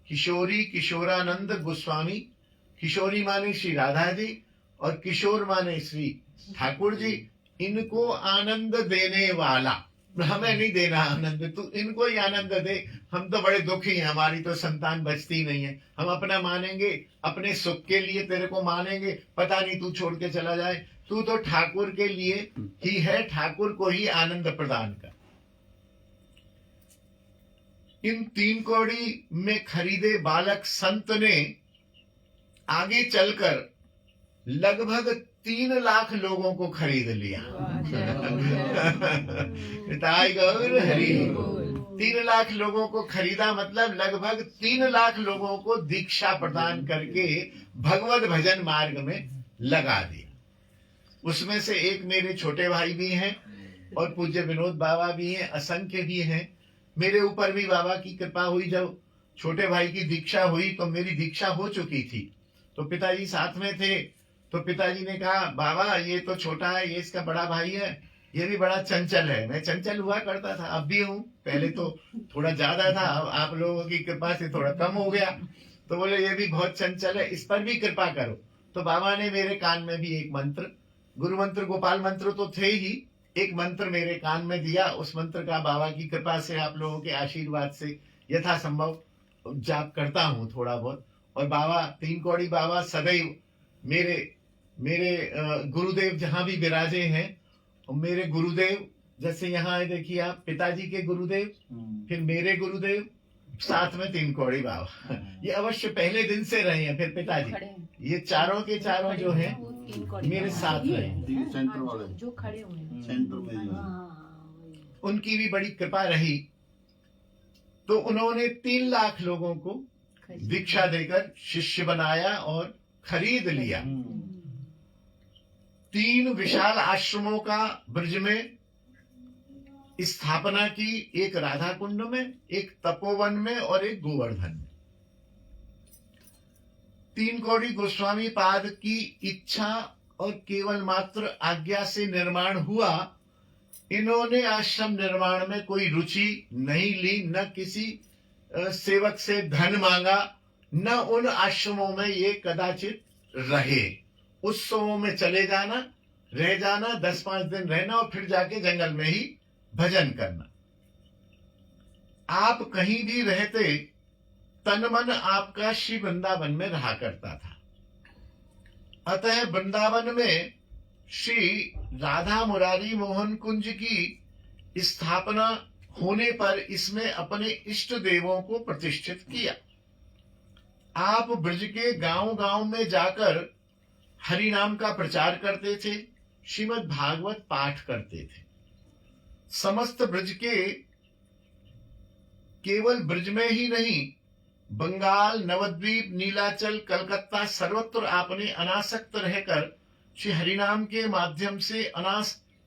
किशोरी किशोरानंद गोस्वामी। किशोरी माने श्री राधा जी और किशोर माने श्री ठाकुर जी। इनको आनंद देने वाला, हमें नहीं देना आनंद, तू इनको ही आनंद दे। हम तो बड़े दुखी हैं, हमारी तो संतान बचती नहीं है, हम अपना मानेंगे, अपने सुख के लिए तेरे को मानेंगे, पता नहीं तू छोड़ के चला जाए। तू तो ठाकुर के लिए ही है, ठाकुर को ही आनंद प्रदान कर। इन 3 कौड़ी में खरीदे बालक संत ने आगे चलकर लगभग 3 लाख लोगों को खरीद लिया। निताई गौर हरि। 3 लाख लोगों को खरीदा, मतलब लगभग 3 लाख लोगों को दीक्षा प्रदान करके भगवत भजन मार्ग में लगा दिया। उसमें से एक मेरे छोटे भाई भी हैं और पूज्य विनोद बाबा भी हैं, असंख्य भी हैं। मेरे ऊपर भी बाबा की कृपा हुई। जब छोटे भाई की दीक्षा हुई तो मेरी दीक्षा हो चुकी थी, तो पिताजी साथ में थे। तो पिताजी ने कहा बाबा ये तो छोटा है, ये इसका बड़ा भाई है, ये भी बड़ा चंचल है। मैं चंचल हुआ करता था, अब भी हूँ, पहले तो थोड़ा ज्यादा था, अब आप लोगों की कृपा से थोड़ा कम हो गया। तो बोले ये भी बहुत चंचल है, इस पर भी कृपा करो। तो बाबा ने मेरे कान में भी एक मंत्र, गुरु मंत्र गोपाल मंत्र तो थे ही, एक मंत्र मेरे कान में दिया। उस मंत्र का बाबा की कृपा से, आप लोगों के आशीर्वाद से यथासंभव जाप करता हूँ थोड़ा बहुत। और बाबा 3 कौड़ी बाबा सदैव मेरे मेरे गुरुदेव जहां भी विराजे हैं, और मेरे गुरुदेव जैसे यहाँ है, देखिए आप, पिताजी के गुरुदेव, फिर मेरे गुरुदेव, साथ में 3 कौड़ी बाबा। ये अवश्य पहले दिन से रहे हैं। फिर पिताजी, ये चारों के चारों जो हैं मेरे साथ रहे हैं। सेंटर वाले जो खड़े हुए हैं सेंटर में ही। उनकी भी बड़ी कृपा रही, तो उन्होंने 3 लाख लोगों को दीक्षा देकर शिष्य बनाया और खरीद लिया। 3 विशाल आश्रमों का ब्रज में स्थापना की, एक राधा कुंड में, एक तपोवन में और एक गोवर्धन में। 3 कौड़ी गोस्वामी पाद की इच्छा और केवल मात्र आज्ञा से निर्माण हुआ। इन्होंने आश्रम निर्माण में कोई रुचि नहीं ली, न किसी सेवक से धन मांगा, न उन आश्रमों में ये कदाचित रहे। उत्सवों में चले जाना, रह जाना, 10-5 दिन रहना और फिर जाके जंगल में ही भजन करना। आप कहीं भी रहते, तन मन आपका श्री वृंदावन में रहा करता था। अतः वृंदावन में श्री राधा मुरारी मोहन कुंज की स्थापना होने पर इसमें अपने इष्ट देवों को प्रतिष्ठित किया। आप ब्रज के गांव-गांव में जाकर हरि नाम का प्रचार करते थे, श्रीमद् भागवत पाठ करते थे। समस्त ब्रज के, केवल ब्रज में ही नहीं, बंगाल, नवद्वीप, नीलाचल, कलकत्ता, सर्वत्र आपने अनासक्त रहकर श्री हरिनाम के माध्यम से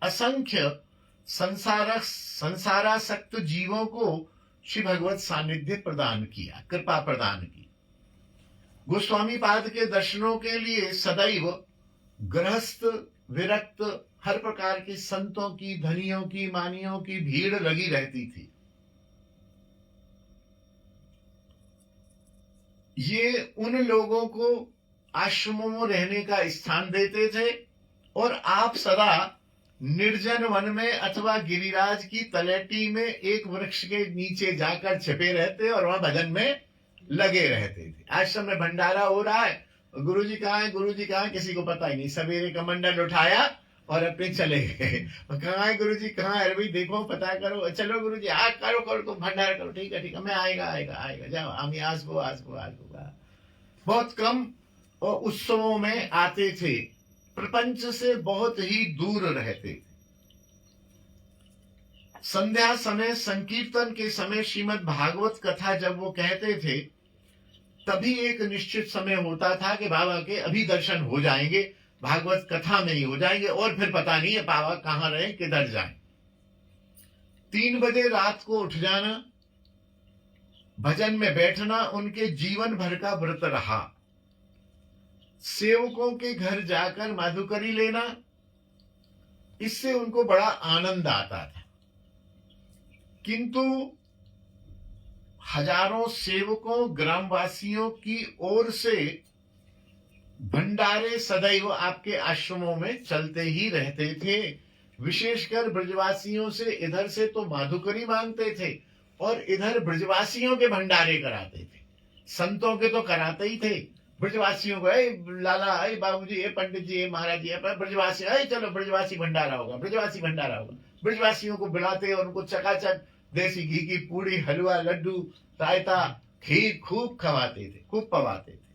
असंख्य संसारासक्त जीवों को श्री भगवत सानिध्य प्रदान किया, कृपा प्रदान की। गोस्वामी पाद के दर्शनों के लिए सदैव गृहस्थ, विरक्त, हर प्रकार के संतों की, धनियों की, मानियों की भीड़ लगी रहती थी। ये उन लोगों को आश्रमों में रहने का स्थान देते थे और आप सदा निर्जन वन में अथवा गिरिराज की तलहटी में एक वृक्ष के नीचे जाकर छिपे रहते और वहां भजन में लगे रहते थे। आश्रम में भंडारा हो रहा है, गुरुजी कहाँ है, गुरुजी कहाँ है, किसी को पता ही नहीं। सवेरे कमंडल उठाया और अपने चले गए। कहाँ है गुरुजी, कहाँ है, अरे देखो, पता करो, चलो गुरुजी, करो करो, तुम भंडारा करो, ठीक है ठीक है, मैं आएगा, जाओ, हम आज बहुत कम और उत्सवों में आते थे, प्रपंच से बहुत ही दूर रहते थे। संध्या समय, संकीर्तन के समय श्रीमद् भागवत कथा जब वो कहते थे, तभी एक निश्चित समय होता था कि बाबा के अभी दर्शन हो जाएंगे, भागवत कथा में ही हो जाएंगे, और फिर पता नहीं है बाबा कहाँ रहे, किधर जाए। 3 बजे रात को उठ जाना, भजन में बैठना उनके जीवन भर का व्रत रहा। सेवकों के घर जाकर माधुकरी लेना, इससे उनको बड़ा आनंद आता था। किंतु हजारों सेवकों, ग्रामवासियों की ओर से भंडारे सदैव आपके आश्रमों में चलते ही रहते थे। विशेषकर ब्रजवासियों से, इधर से तो माधुकरी मांगते थे और इधर ब्रजवासियों के भंडारे कराते थे। संतों के तो कराते ही थे, ब्रजवासियों को, लाला, बाबूजी, पंडित जी, महाराज जी, ब्रजवासी, चलो ब्रजवासी भंडारा होगा, ब्रजवासी भंडारा होगा। ब्रजवासियों को बुलाते और उनको चकाचक देसी घी की पूड़ी, हलवा, लड्डू, रायता, खीर खूब खवाते थे, खूब पवाते थे।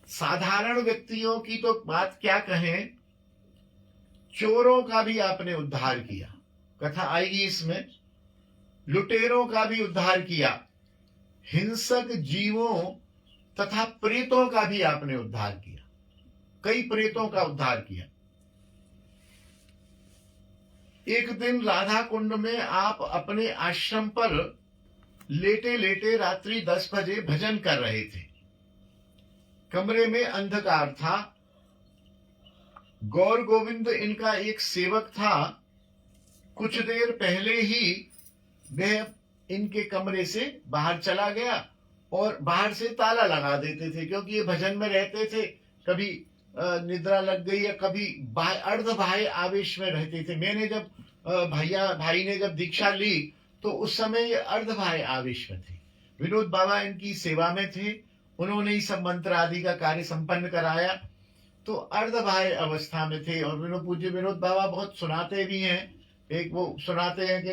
साधारण व्यक्तियों की तो बात क्या कहें, चोरों का भी आपने उद्धार किया, कथा आएगी इसमें। लुटेरों का भी उद्धार किया, हिंसक जीवों तथा प्रेतों का भी आपने उद्धार किया, कई प्रेतों का उद्धार किया। एक दिन राधा कुंड में आप अपने आश्रम पर लेटे लेटे रात्रि 10 बजे भजन कर रहे थे। कमरे में अंधकार था। गौर गोविंद इनका एक सेवक था। कुछ देर पहले ही वह इनके कमरे से बाहर चला गया और बाहर से ताला लगा देते थे, क्योंकि ये भजन में रहते थे। कभी निद्रा लग गई या कभी अर्ध बाह्य आवेश में रहते थे। मैंने जब भाई ने जब दीक्षा ली तो उस समय ये अर्ध बाह्य आवेश में थे। विनोद बाबा इनकी सेवा में थे, उन्होंने ही सब मंत्र आदि का कार्य संपन्न कराया। तो अर्धबाह्य अवस्था में थे। और विनोद पूज्य विनोद बाबा बहुत सुनाते भी हैं। एक वो सुनाते हैं कि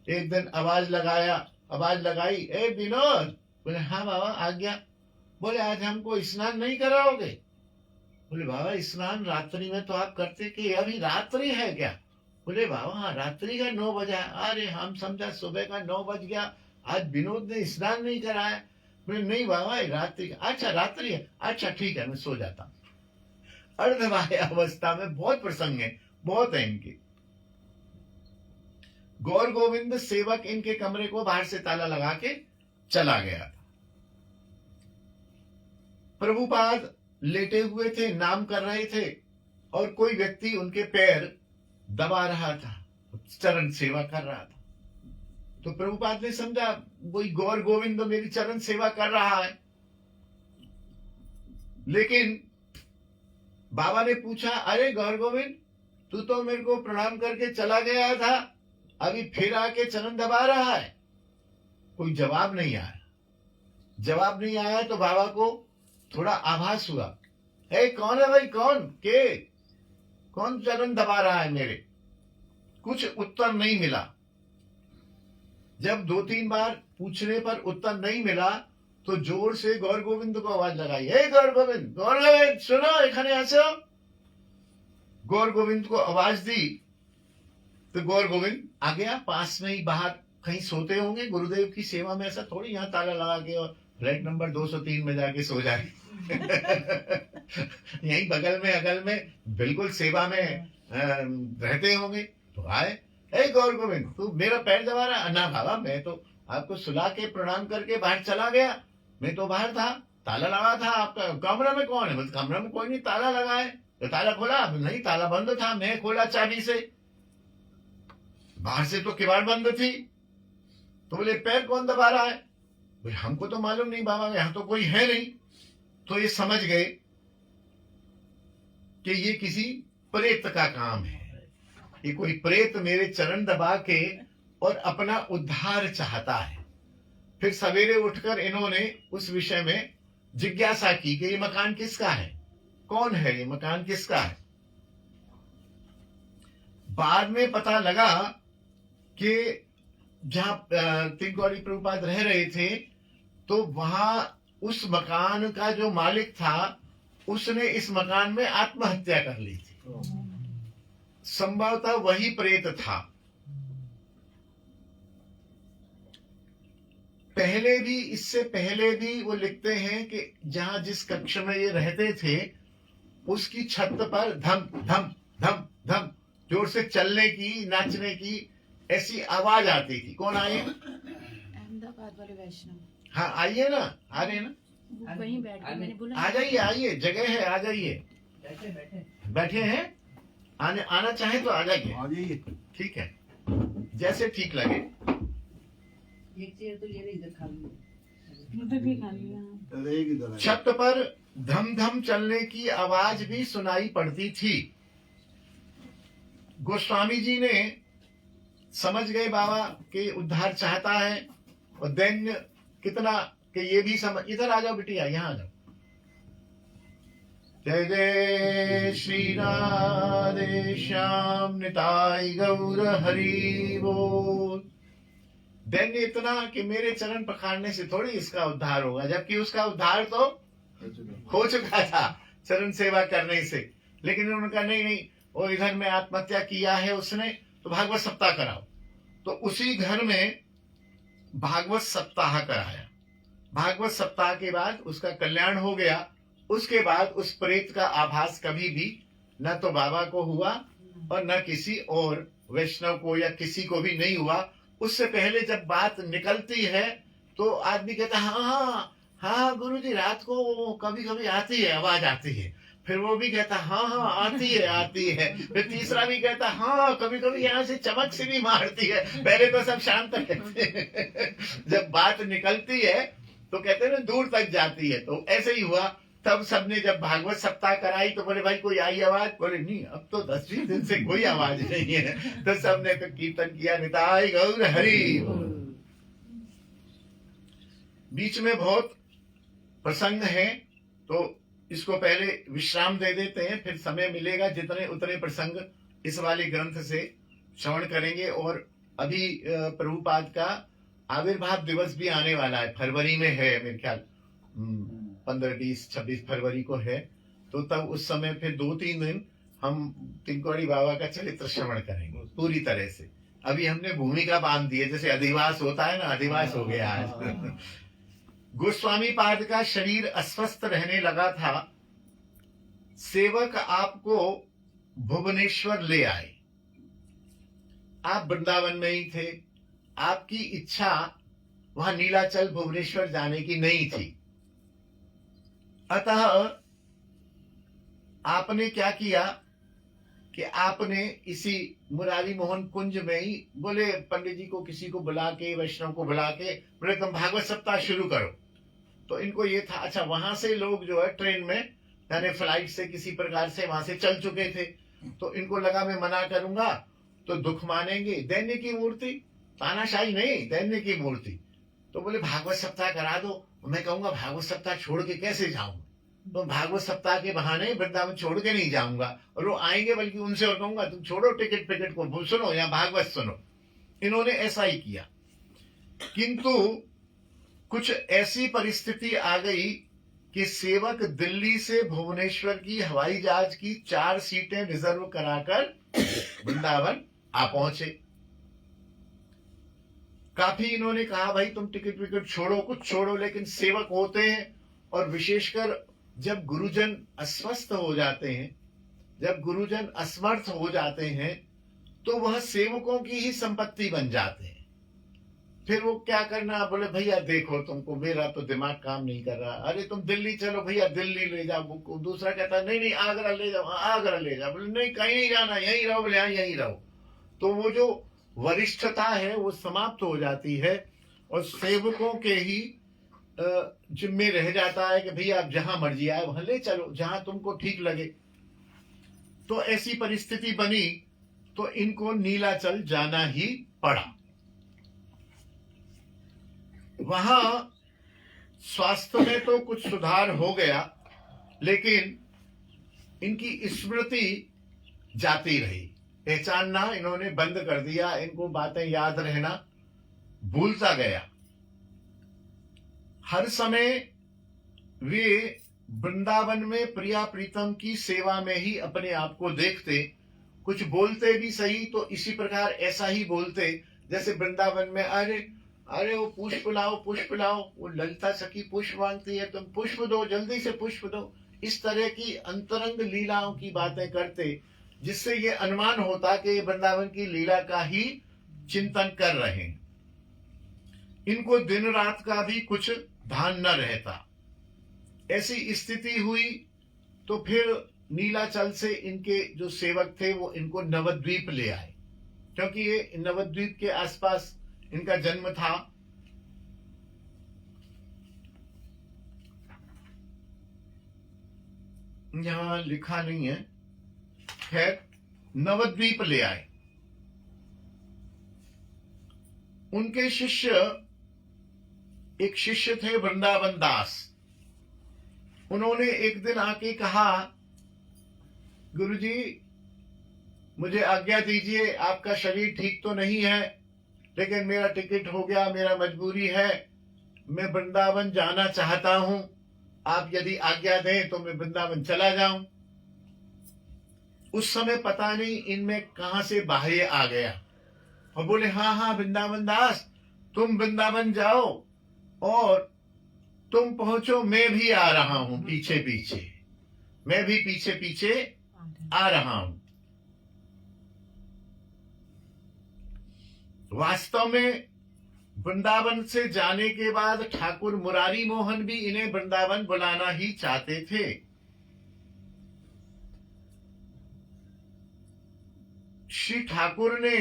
एक दिन आवाज लगाई, ए विनोद। बोले हाँ बाबा आ गया। बोले आज हमको स्नान नहीं कराओगे? बोले बाबा स्नान रात्रि में तो आप करते कि अभी रात्रि है क्या? बोले बाबा हाँ रात्रि का 9 बजा। अरे हम समझा सुबह का 9 बज गया, आज विनोद ने स्नान नहीं कराया। बोले नहीं बाबा रात्रि का। अच्छा रात्रि है, अच्छा ठीक है मैं सो जाता हूँ। अर्धबाह्य अवस्था में बहुत प्रसंग है, बहुत है इनके। गौर गोविंद सेवक इनके कमरे को बाहर से ताला लगा के चला गया था। प्रभुपाद लेटे हुए थे, नाम कर रहे थे, और कोई व्यक्ति उनके पैर दबा रहा था, चरण सेवा कर रहा था। तो प्रभुपाद ने समझा वही गौर गोविंद मेरी चरण सेवा कर रहा है। लेकिन बाबा ने पूछा, अरे गौर गोविंद तू तो मेरे को प्रणाम करके चला गया था, अभी फिर आके चरण दबा रहा है? कोई जवाब नहीं आया। जवाब नहीं आया तो बाबा को थोड़ा आभास हुआ, कौन है भाई, कौन चरण दबा रहा है मेरे? कुछ उत्तर नहीं मिला। जब 2-3 बार पूछने पर उत्तर नहीं मिला तो जोर से गौर गोविंद को आवाज लगाई, गौर गोविंद सुनो, एखाने आसे हो। गौर गोविंद को आवाज दी तो गौर गोविंद आ गया। पास में ही बाहर कहीं सोते होंगे, गुरुदेव की सेवा में ऐसा थोड़ी यहाँ ताला लगा के और फ्लैट नंबर 203 में जाके सो जाए। यहीं बगल में अगल में बिल्कुल सेवा में रहते होंगे। तो आए, गौर गोविंद तू मेरा पैर दबा रहा? ना बाबा मैं तो आपको सुला के प्रणाम करके बाहर चला गया, मैं तो बाहर था, ताला लगा था। आपका कमरा में कौन है? कमरा में कोई नहीं, ताला लगा है। तो ताला खोला? नहीं ताला बंद था, मैं खोला चाबी से। बाहर से तो किवाड़ बंद थी। तो बोले पैर कौन दबा रहा है? बोले हमको तो मालूम नहीं बाबा, यहां तो कोई है नहीं। तो ये समझ गए कि ये किसी प्रेत का काम है, ये कोई प्रेत मेरे चरण दबा के और अपना उद्धार चाहता है। फिर सवेरे उठकर इन्होंने उस विषय में जिज्ञासा की कि ये मकान किसका है, कौन है ये मकान किसका है। बाद में पता लगा कि जहां तिनकोड़ी प्रभुपाद रह रहे थे तो वहां उस मकान का जो मालिक था उसने इस मकान में आत्महत्या कर ली थी। संभवतः वही प्रेत था। पहले भी, इससे पहले भी वो लिखते हैं कि जहां जिस कक्ष में ये रहते थे उसकी छत पर धम धम धम धम जोर से चलने की, नाचने की ऐसी आवाज आती थी। कौन आए? अहमदाबाद वाले वैष्णव। हाँ आइए ना, आ रहे हैं ना, वो वहीं बैठ के मैंने बोला आ जाइए, आइए, जगह है, आ जाइए। बैठे हैं, आना चाहे तो आ जाइए, ठीक है, जैसे ठीक लगे। एक चेयर तो ले ले, इधर खाली उधर भी खा लिया। छत पर धम धम चलने की आवाज भी सुनाई पड़ती थी। गोस्वामी जी ने समझ गए बाबा के उद्धार चाहता है, और दैन्य कितना कि ये भी समझ। इधर आ जाओ बिटिया, यहाँ आ जाओ। जय जय श्री राधे श्याम निताई गौर हरि बोल। दैन्य इतना कि मेरे चरण पखारने से थोड़ी इसका उद्धार होगा, जबकि उसका उद्धार तो हो चुका था चरण सेवा करने से। लेकिन उन्होंने कहा नहीं, वो इधर में आत्महत्या किया है उसने, तो भागवत सप्ताह कराओ। तो उसी घर में भागवत सप्ताह कराया। भागवत सप्ताह के बाद उसका कल्याण हो गया। उसके बाद उस प्रेत का आभास कभी भी न तो बाबा को हुआ और न किसी और वैष्णव को या किसी को भी नहीं हुआ। उससे पहले जब बात निकलती है तो आदमी कहता है हाँ हाँ गुरु जी रात को कभी कभी आती है, आवाज आती है। फिर वो भी कहता हाँ आती है। फिर तीसरा भी कहता हाँ कभी कभी यहाँ से चमक से भी मारती है। पहले तो सब शांत रहते हैं। जब बात निकलती है तो कहते हैं ना दूर तक जाती है। तो ऐसे ही हुआ। तब सबने जब भागवत सप्ताह कराई तो बोले भाई कोई आई आवाज? बोले नहीं, अब तो 10-20 दिन से कोई आवाज नहीं है। तो सबने तो कीर्तन किया, निताई गौर हरि। बीच में बहुत प्रसंग है तो इसको पहले विश्राम दे देते हैं, फिर समय मिलेगा जितने उतने प्रसंग इस वाले ग्रंथ से श्रवण करेंगे। और अभी प्रभुपाद का आविर्भाव दिवस भी आने वाला है, फरवरी में है मेरे ख्याल, 15, 20, 26 फरवरी को है। तो तब उस समय फिर 2-3 दिन हम तिनकोड़ी बाबा का चरित्र श्रवण करेंगे पूरी तरह से। अभी हमने भूमिका बांध दी है, जैसे अधिवास होता है ना, अधिवास हो गया आज। गोस्वामी पाद का शरीर अस्वस्थ रहने लगा था। सेवक आपको भुवनेश्वर ले आए। आप वृंदावन में ही थे, आपकी इच्छा वहां नीलाचल भुवनेश्वर जाने की नहीं थी। अतः आपने क्या किया कि आपने इसी मुरारी मोहन कुंज में ही बोले पंडित जी को, किसी को बुला के, वैष्णव को बुला के बोले तुम भागवत सप्ताह शुरू करो। तो इनको ये था, अच्छा वहां से लोग जो है ट्रेन में यानी फ्लाइट से किसी प्रकार से वहां से चल चुके थे, तो इनको लगा मैं मना करूंगा तो दुख मानेंगे। दैन्य की मूर्ति, तानाशाही नहीं, दैन्य की मूर्ति। तो बोले भागवत सप्ताह करा दो। मैं कहूंगा भागवत सप्ताह छोड़ के कैसे जाऊं, तो भागवत सप्ताह के बहाने वृंदावन छोड़ के नहीं जाऊंगा। और वो आएंगे, बल्कि उनसे और कहूंगा तुम छोड़ो टिकट पिकट को, सुनो या भागवत सुनो। इन्होंने ऐसा ही किया। किंतु कुछ ऐसी परिस्थिति आ गई कि सेवक दिल्ली से भुवनेश्वर की हवाई जहाज की 4 सीटें रिजर्व कराकर वृंदावन आ पहुंचे। काफी इन्होंने कहा भाई तुम टिकट विकट छोड़ो, कुछ छोड़ो, लेकिन सेवक होते हैं। और विशेषकर जब गुरुजन अस्वस्थ हो जाते हैं, जब गुरुजन असमर्थ हो जाते हैं, तो वह सेवकों की ही संपत्ति बन जाते हैं। फिर वो क्या करना, बोले भैया देखो तुमको, मेरा तो दिमाग काम नहीं कर रहा, अरे तुम दिल्ली चलो भैया, दिल्ली ले जाओ। दूसरा कहता नहीं नहीं आगरा ले जाओ, आगरा ले जाओ। बोले नहीं कहीं नहीं जाना, यहीं रहो। बोले हाँ यहीं रहो। तो वो जो वरिष्ठता है वो समाप्त हो जाती है और सेवकों के ही जिम्मे रह जाता है कि भैया आप जहां मर्जी आए वहां ले चलो, जहां तुमको ठीक लगे। तो ऐसी परिस्थिति बनी तो इनको नीलाचल जाना ही पड़ा। वहां स्वास्थ्य में तो कुछ सुधार हो गया, लेकिन इनकी स्मृति जाती रही। पहचानना इन्होंने बंद कर दिया, इनको बातें याद रहना भूलता गया। हर समय वे वृंदावन में प्रिया प्रीतम की सेवा में ही अपने आप को देखते। कुछ बोलते भी सही तो इसी प्रकार ऐसा ही बोलते जैसे वृंदावन में, अरे अरे वो पुष्प लाओ, पुष्प लाओ, वो ललिता सखी पुष्प मांगती है, तुम पुष्प दो, जल्दी से पुष्प दो। इस तरह की अंतरंग लीलाओं की बातें करते, जिससे ये अनुमान होता कि ये वृंदावन की लीला का ही चिंतन कर रहे हैं। इनको दिन रात का भी कुछ ध्यान न रहता। ऐसी स्थिति हुई तो फिर नीलाचल से इनके जो सेवक थे वो इनको नवद्वीप ले आए, क्योंकि ये नवद्वीप के आसपास इनका जन्म था। यहां लिखा नहीं है, खैर नवद्वीप ले आए। उनके शिष्य, एक शिष्य थे वृंदावन दास। उन्होंने एक दिन आके कहा, गुरुजी मुझे आज्ञा दीजिए, आपका शरीर ठीक तो नहीं है, लेकिन मेरा टिकट हो गया, मेरा मजबूरी है, मैं वृंदावन जाना चाहता हूं, आप यदि आज्ञा दें तो मैं वृंदावन चला जाऊं। उस समय पता नहीं इनमें कहां से बाह्य आ गया और बोले हाँ हाँ वृंदावन दास, तुम वृंदावन जाओ और तुम पहुंचो, मैं भी आ रहा हूं पीछे पीछे, मैं भी पीछे पीछे आ रहा हूं। वास्तव में वृंदावन से जाने के बाद ठाकुर मुरारी मोहन भी इन्हें वृंदावन बुलाना ही चाहते थे। श्री ठाकुर ने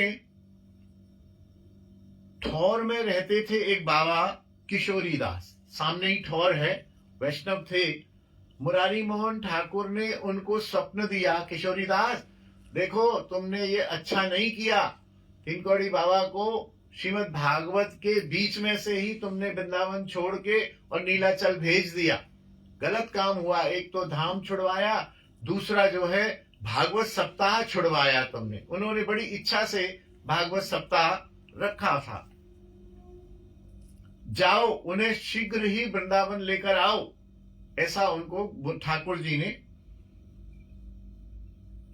ठौर में रहते थे एक बाबा किशोरी दास, सामने ही ठौर है, वैष्णव थे। मुरारी मोहन ठाकुर ने उनको स्वप्न दिया, किशोरी दास देखो तुमने ये अच्छा नहीं किया, किंकोड़ी बाबा को श्रीमद् भागवत के बीच में से ही तुमने वृंदावन छोड़ के और नीलाचल भेज दिया। गलत काम हुआ। एक तो धाम छुड़वाया, दूसरा जो है भागवत सप्ताह छुड़वाया तुमने। उन्होंने बड़ी इच्छा से भागवत सप्ताह रखा था। जाओ, उन्हें शीघ्र ही वृंदावन लेकर आओ, ऐसा उनको ठाकुर जी ने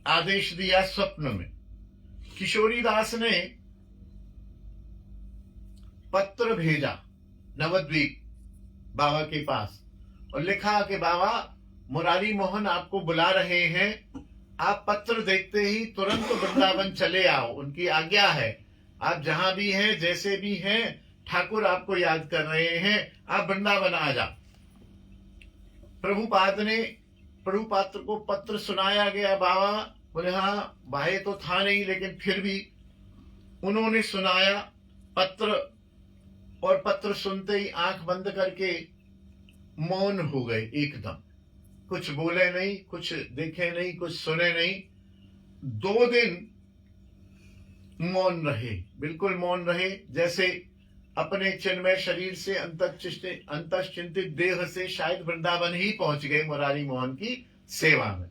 आदेश दिया स्वप्न में। किशोरी दास ने पत्र भेजा नवद्वीप बाबा के पास और लिखा कि बाबा, मुरारी मोहन आपको बुला रहे हैं, आप पत्र देखते ही तुरंत वृंदावन चले आओ, उनकी आज्ञा है। आप जहां भी हैं, जैसे भी हैं, ठाकुर आपको याद कर रहे हैं, आप वृंदावन आ जाओ। प्रभुपाद को पत्र सुनाया गया। बाबा बोले हाँ, बाह्य तो था नहीं, लेकिन फिर भी उन्होंने सुनाया पत्र, और पत्र सुनते ही आंख बंद करके मौन हो गए एकदम। कुछ बोले नहीं, कुछ देखे नहीं, कुछ सुने नहीं। 2 दिन मौन रहे, बिल्कुल मौन रहे, जैसे अपने चिन्मय शरीर से अंतश्चिंतित देह से शायद वृंदावन ही पहुंच गए मुरारी मोहन की सेवा में।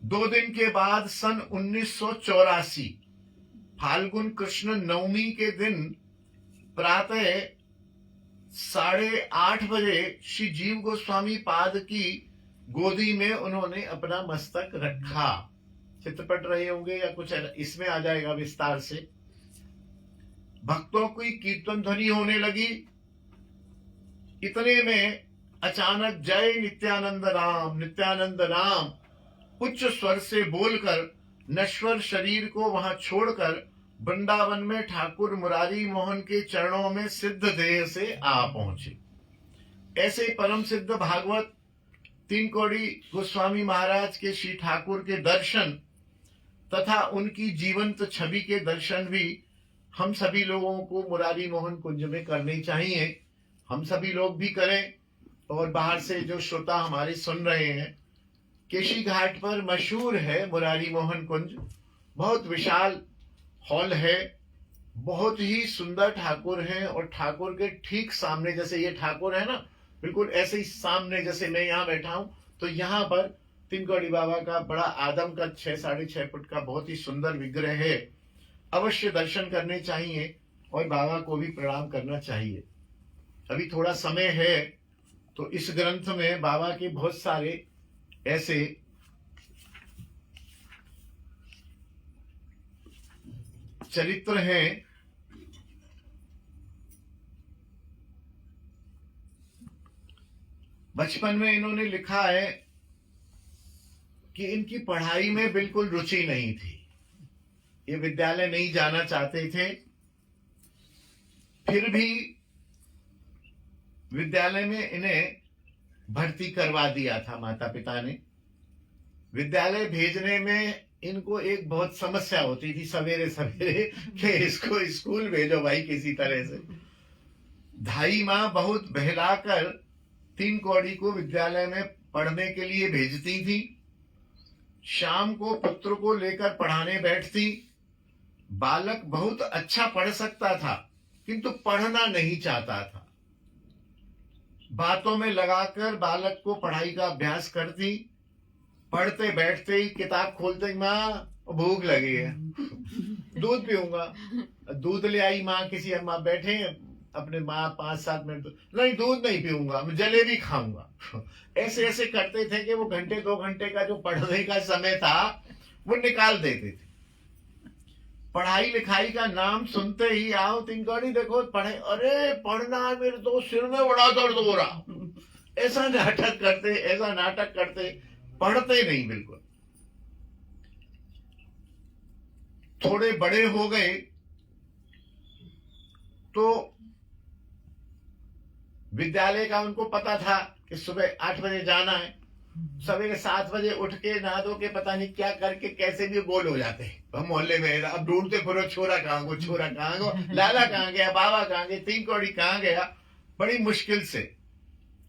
2 दिन के बाद सन 1984 फाल्गुन कृष्ण नवमी के दिन प्रातः 8:30 बजे श्री जीव गोस्वामी पाद की गोदी में उन्होंने अपना मस्तक रखा। चित्रपट रहे होंगे या कुछ इसमें आ जाएगा विस्तार से। भक्तों की कीर्तन ध्वनि होने लगी। इतने में अचानक जय नित्यानंद राम, नित्यानंद राम उच्च स्वर से बोलकर नश्वर शरीर को वहां छोड़कर वृंदावन में ठाकुर मुरारी मोहन के चरणों में सिद्ध देह से आ पहुंचे। ऐसे परम सिद्ध भागवत 3 कौड़ी गोस्वामी महाराज के श्री ठाकुर के दर्शन तथा उनकी जीवंत छवि के दर्शन भी हम सभी लोगों को मुरारी मोहन कुंज में करने चाहिए। हम सभी लोग भी करें, और बाहर से जो श्रोता हमारे सुन रहे हैं, केशी घाट पर मशहूर है मुरारी मोहन कुंज। बहुत विशाल हॉल है, बहुत ही सुंदर ठाकुर हैं, और ठाकुर के ठीक सामने, जैसे ये ठाकुर है ना, बिल्कुल ऐसे ही सामने, जैसे मैं यहाँ बैठा हूं, तो यहाँ पर 3 कौड़ी बाबा का बड़ा आदम का 6-6.5 फुट का बहुत ही सुंदर विग्रह है। अवश्य दर्शन करने चाहिए और बाबा को भी प्रणाम करना चाहिए। अभी थोड़ा समय है तो इस ग्रंथ में बाबा के बहुत सारे ऐसे चरित्र हैं। बचपन में इन्होंने लिखा है कि इनकी पढ़ाई में बिल्कुल रुचि नहीं थी, ये विद्यालय नहीं जाना चाहते थे। फिर भी विद्यालय में इन्हें भर्ती करवा दिया था माता पिता ने। विद्यालय भेजने में इनको एक बहुत समस्या होती थी सवेरे सवेरे कि इसको स्कूल भेजो भाई किसी तरह से। धाई माँ बहुत बहलाकर 3 कौड़ी को विद्यालय में पढ़ने के लिए भेजती थी। शाम को पुत्र को लेकर पढ़ाने बैठती। बालक बहुत अच्छा पढ़ सकता था किंतु पढ़ना नहीं चाहता था। बातों में लगाकर बालक को पढ़ाई का अभ्यास करती। पढ़ते बैठते ही किताब खोलते, माँ भूख लगी है, दूध पीऊंगा। दूध ले आई माँ, किसी अम्मा बैठे अपने माँ 5-7 मिनट, नहीं दूध नहीं पीऊंगा, मैं जलेबी खाऊंगा। ऐसे ऐसे करते थे कि वो घंटे 2 घंटे का जो पढ़ने का समय था वो निकाल देते थे। पढ़ाई लिखाई का नाम सुनते ही आओ 3 कौड़ी देखो पढ़े, अरे पढ़ना है मेरे तो सिर में बड़ा दर्द हो रहा, ऐसा नाटक करते पढ़ते नहीं बिल्कुल। थोड़े बड़े हो गए तो विद्यालय का उनको पता था कि सुबह 8 बजे जाना है। सवेरे 7 बजे उठ के नहा धो के पता नहीं क्या करके कैसे भी गोल हो जाते हैं। हम मोहल्ले में अब ढूंढते फिरो, छोरा कहाँ गो, छोरा कहाँ गो, लाला कहाँ गया, बाबा कहाँ गए, 3 कौड़ी कहाँ गया। बड़ी मुश्किल से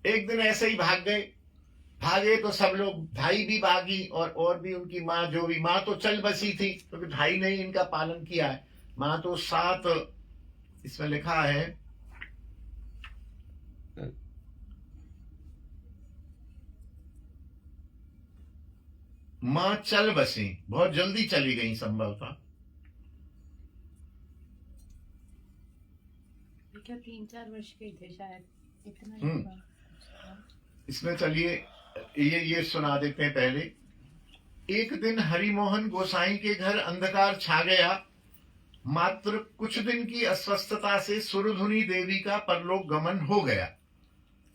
एक दिन ऐसे ही भागे तो सब लोग, भाई भी भागी और भी उनकी माँ, जो भी माँ तो चल बसी थी क्योंकि तो भाई ने ही इनका पालन किया है। माँ तो 7, इसमें लिखा है मां चल बसी, बहुत जल्दी चली गई संभवतः। क्या 3-4 वर्ष के थे शायद, इतना हम्म। लंबा। इसमें चलिए ये सुना देते हैं पहले। एक दिन हरिमोहन गोसाई के घर अंधकार छा गया। मात्र कुछ दिन की अस्वस्थता से सुरधुनी देवी का परलोक गमन हो गया।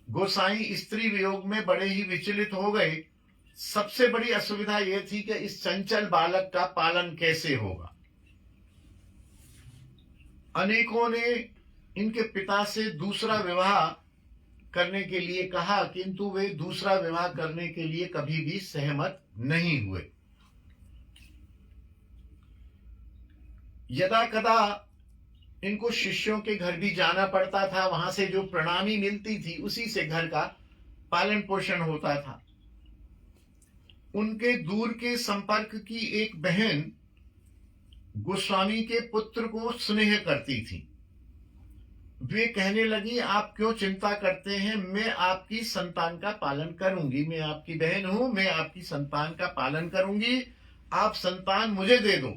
गोसाई स्त्री वियोग में बड़े ही विचलित हो गए। सबसे बड़ी असुविधा यह थी कि इस चंचल बालक का पालन कैसे होगा। अनेकों ने इनके पिता से दूसरा विवाह करने के लिए कहा, किंतु वे दूसरा विवाह करने के लिए कभी भी सहमत नहीं हुए। यदा कदा इनको शिष्यों के घर भी जाना पड़ता था, वहां से जो प्रणामी मिलती थी उसी से घर का पालन पोषण होता था। उनके दूर के संपर्क की एक बहन गोस्वामी के पुत्र को स्नेह करती थी। वे कहने लगी, आप क्यों चिंता करते हैं, मैं आपकी संतान का पालन करूंगी। मैं आपकी बहन हूं, मैं आपकी संतान का पालन करूंगी। आप संतान मुझे दे दो।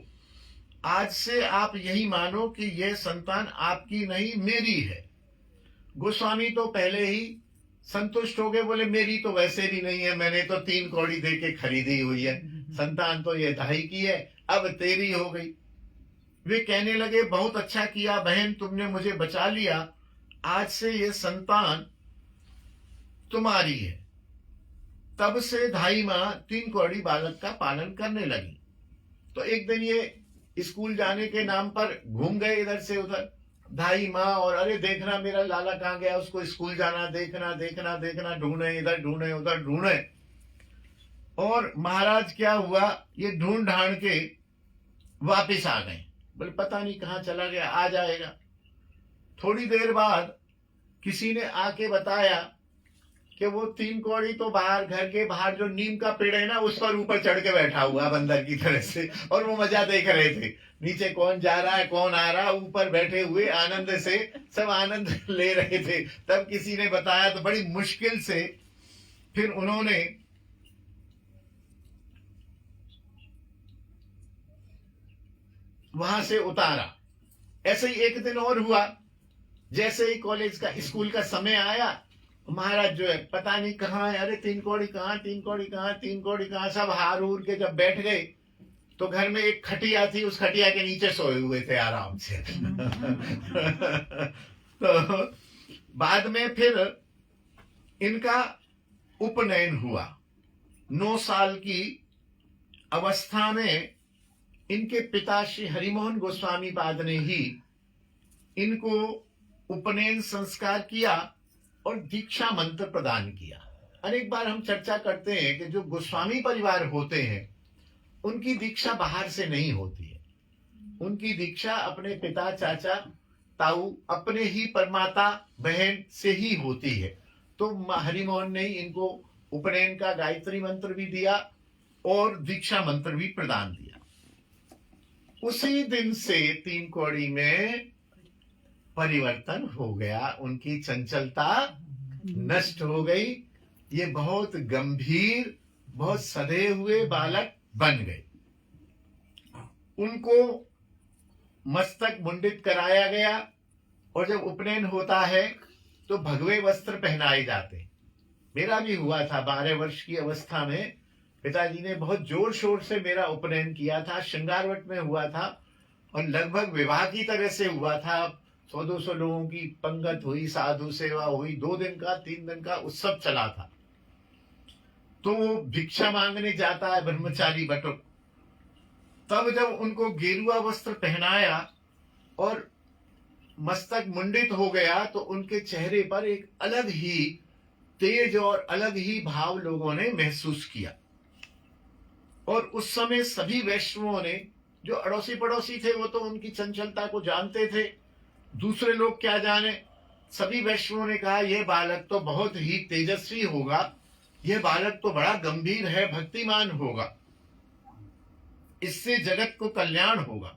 आज से आप यही मानो कि यह संतान आपकी नहीं मेरी है। गोस्वामी तो पहले ही संतुष्ट हो गए, बोले मेरी तो वैसे भी नहीं है, मैंने तो 3 कौड़ी दे के खरीदी हुई है, संतान तो ये ढाई की है, अब तेरी हो गई। वे कहने लगे, बहुत अच्छा किया बहन, तुमने मुझे बचा लिया। आज से ये संतान तुम्हारी है। तब से धाई मां 3 कौड़ी बालक का पालन करने लगी। तो एक दिन ये स्कूल जाने के नाम पर घूम गए इधर से उधर, धाई माँ और अरे देखना मेरा लाला कहाँ गया, उसको स्कूल जाना, देखना देखना देखना, ढूंढे इधर ढूंढे उधर ढूंढे। और महाराज क्या हुआ, ये ढूंढ ढांड के वापिस आ गए। बोले पता नहीं कहाँ चला गया, आ जाएगा। थोड़ी देर बाद किसी ने आके बताया कि वो 3 कौड़ी तो बाहर, घर के बाहर जो नीम का पेड़ है ना, उस पर ऊपर चढ़ के बैठा हुआ बंदर की तरह से, और वो मजा देख रहे थे। नीचे कौन जा रहा है कौन आ रहा, ऊपर बैठे हुए आनंद से सब आनंद ले रहे थे। तब किसी ने बताया तो बड़ी मुश्किल से फिर उन्होंने वहां से उतारा। ऐसे ही एक दिन और हुआ। जैसे ही कॉलेज का स्कूल का समय आया, महाराज जो है पता नहीं कहाँ है, अरे 3 कौड़ी कहाँ, 3 कौड़ी कहाँ, 3 कौड़ी कहाँ, सब हार हूर के जब बैठ गए तो घर में एक खटिया थी, उस खटिया के नीचे सोए हुए थे आराम से। तो बाद में फिर इनका उपनयन हुआ। 9 साल की अवस्था में इनके पिता श्री हरिमोहन गोस्वामी पाद ने ही इनको उपनयन संस्कार किया और दीक्षा मंत्र प्रदान किया। अनेक बार हम चर्चा करते हैं कि जो गोस्वामी परिवार होते हैं उनकी दीक्षा बाहर से नहीं होती है, उनकी दीक्षा अपने पिता चाचा ताऊ अपने ही परमाता बहन से ही होती है। तो हरिमोहन ने इनको उपनयन का गायत्री मंत्र भी दिया और दीक्षा मंत्र भी प्रदान दिया। उसी दिन से 3 कौड़ी में परिवर्तन हो गया, उनकी चंचलता नष्ट हो गई। ये बहुत गंभीर, बहुत सधे हुए बालक बन गए। उनको मस्तक मुंडित कराया गया और जब उपनयन होता है तो भगवे वस्त्र पहनाए जाते। मेरा भी हुआ था 12 वर्ष की अवस्था में, पिताजी ने बहुत जोर शोर से मेरा उपनयन किया था। श्रृंगारवट में हुआ था और लगभग विवाह की तरह से हुआ था। 100-200 लोगों की पंगत हुई, साधु सेवा हुई, 2 दिन का 3 दिन का उत्सव चला था। तो वो भिक्षा मांगने जाता है ब्रह्मचारी बटुक। तब जब उनको गेरुआ वस्त्र पहनाया और मस्तक मुंडित हो गया तो उनके चेहरे पर एक अलग ही तेज और अलग ही भाव लोगों ने महसूस किया। और उस समय सभी वैष्णवों ने, जो अड़ोसी पड़ोसी थे वो तो उनकी चंचलता को जानते थे, दूसरे लोग क्या जाने, सभी वैष्णवों ने कहा यह बालक तो बहुत ही तेजस्वी होगा, यह बालक तो बड़ा गंभीर है, भक्तिमान होगा, इससे जगत को कल्याण होगा।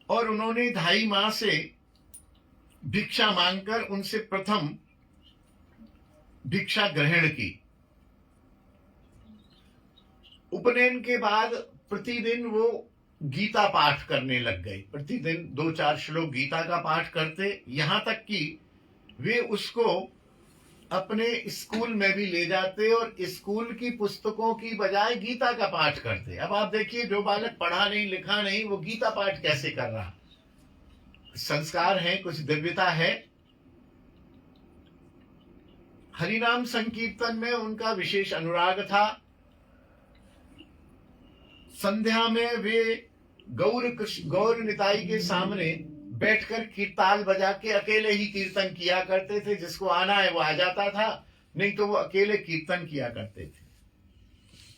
और उन्होंने धाई मां से भिक्षा मांगकर उनसे प्रथम भिक्षा ग्रहण की। उपनयन के बाद प्रतिदिन वो गीता पाठ करने लग गए। प्रतिदिन 2-4 श्लोक गीता का पाठ करते, यहां तक कि वे उसको अपने स्कूल में भी ले जाते और स्कूल की पुस्तकों की बजाय गीता का पाठ करते। अब आप देखिए, जो बालक पढ़ा नहीं लिखा नहीं, वो गीता पाठ कैसे कर रहा? संस्कार है, कुछ दिव्यता है। हरिनाम संकीर्तन में उनका विशेष अनुराग था। संध्या में वे गौर निताई के सामने बैठकर कीर्ताल बजा के अकेले ही कीर्तन किया करते थे। जिसको आना है वो आ जाता था, नहीं तो वो अकेले कीर्तन किया करते थे।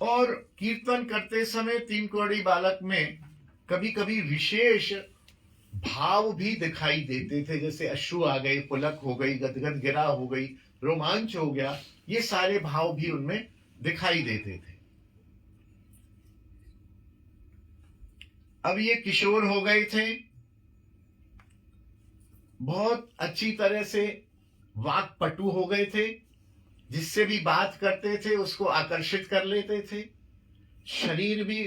और कीर्तन करते समय तीन कोड़ी बालक में कभी कभी विशेष भाव भी दिखाई देते थे, जैसे अश्रु आ गए, पुलक हो गई, गदगद गिरा हो गई, रोमांच हो गया। ये सारे भाव भी उनमें दिखाई देते थे। अब ये किशोर हो गए थे, बहुत अच्छी तरह से वाक्पटु हो गए थे, जिससे भी बात करते थे उसको आकर्षित कर लेते थे। शरीर भी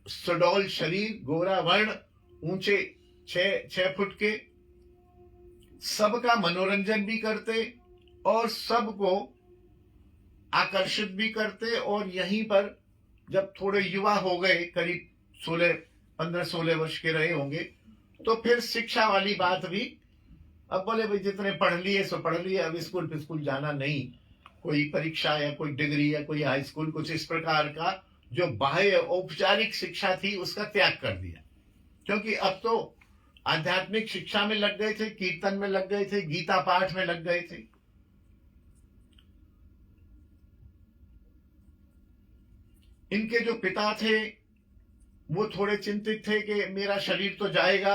सुडौल शरीर, गोरा वर्ण, ऊंचे 6 फुट के, सबका मनोरंजन भी करते और सबको आकर्षित भी करते। और यहीं पर जब थोड़े युवा हो गए, करीब 15-16 वर्ष के रहे होंगे, तो फिर शिक्षा वाली बात भी, अब बोले भाई जितने पढ़ लिए सो पढ़ लिए, अब स्कूल जाना नहीं, कोई परीक्षा या कोई डिग्री या कोई हाई स्कूल, कुछ इस प्रकार का जो बाह्य औपचारिक शिक्षा थी उसका त्याग कर दिया। क्योंकि अब तो आध्यात्मिक शिक्षा में लग गए थे, कीर्तन में लग गए थे, गीता पाठ में लग गए थे। इनके जो पिता थे वो थोड़े चिंतित थे कि मेरा शरीर तो जाएगा,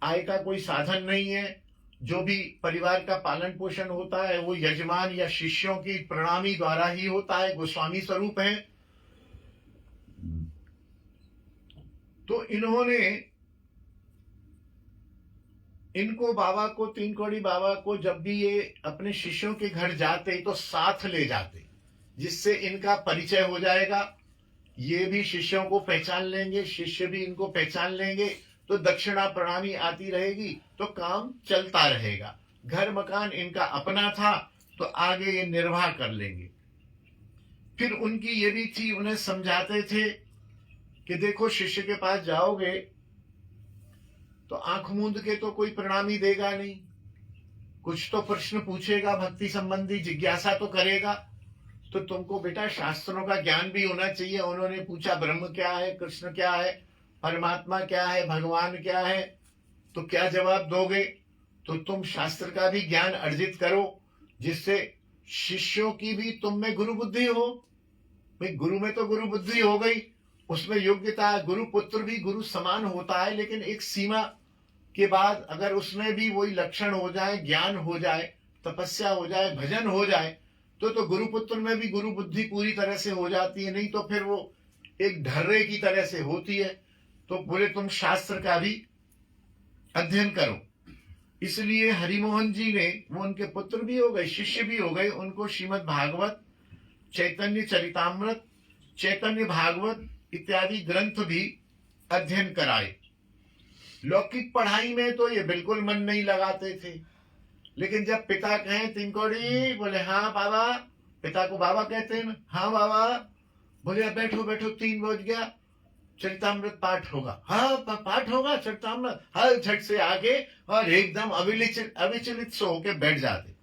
आय का कोई साधन नहीं है, जो भी परिवार का पालन पोषण होता है वो यजमान या शिष्यों की प्रणामी द्वारा ही होता है, गोस्वामी स्वरूप है। तो इन्होंने इनको बाबा को, तीन कौड़ी बाबा को, जब भी ये अपने शिष्यों के घर जाते तो साथ ले जाते, जिससे इनका परिचय हो जाएगा, ये भी शिष्यों को पहचान लेंगे, शिष्य भी इनको पहचान लेंगे, तो दक्षिणा प्रणामी आती रहेगी, तो काम चलता रहेगा। घर मकान इनका अपना था तो आगे ये निर्वाह कर लेंगे। फिर उनकी ये भी थी, उन्हें समझाते थे कि देखो शिष्य के पास जाओगे तो आंख मूंद के तो कोई प्रणामी देगा नहीं, कुछ तो प्रश्न पूछेगा, भक्ति संबंधी जिज्ञासा तो करेगा, तो तुमको बेटा शास्त्रों का ज्ञान भी होना चाहिए। उन्होंने पूछा ब्रह्म क्या है, कृष्ण क्या है, परमात्मा क्या है, भगवान क्या है, तो क्या जवाब दोगे? तो तुम शास्त्र का भी ज्ञान अर्जित करो, जिससे शिष्यों की भी तुम में गुरु बुद्धि हो। भाई गुरु में तो गुरु बुद्धि हो गई, उसमें योग्यता, गुरु पुत्र भी गुरु समान होता है, लेकिन एक सीमा के बाद अगर उसमें भी वही लक्षण हो जाए, ज्ञान हो जाए, तपस्या हो जाए, भजन हो जाए, तो गुरु पुत्र में भी गुरु बुद्धि पूरी तरह से हो जाती है। नहीं तो फिर वो एक ढर्रे की तरह से होती है। तो बोले तुम शास्त्र का भी अध्ययन करो। इसलिए हरिमोहन जी ने, वो उनके पुत्र भी हो गए, शिष्य भी हो गए, उनको श्रीमद् भागवत, चैतन्य चरितामृत, चैतन्य भागवत इत्यादि ग्रंथ भी अध्ययन कराए। लौकिक पढ़ाई में तो ये बिल्कुल मन नहीं लगाते थे, लेकिन जब पिता कहें तीन कौड़ी, बोले हाँ बाबा, पिता को बाबा कहते हैं ना, हाँ बाबा, बोले बैठो बैठो, 3 बज गया, चरितामृत पाठ होगा। हाँ पाठ होगा चरितामृत, हर झट से आगे और एकदम अविचलित से होके बैठ जाते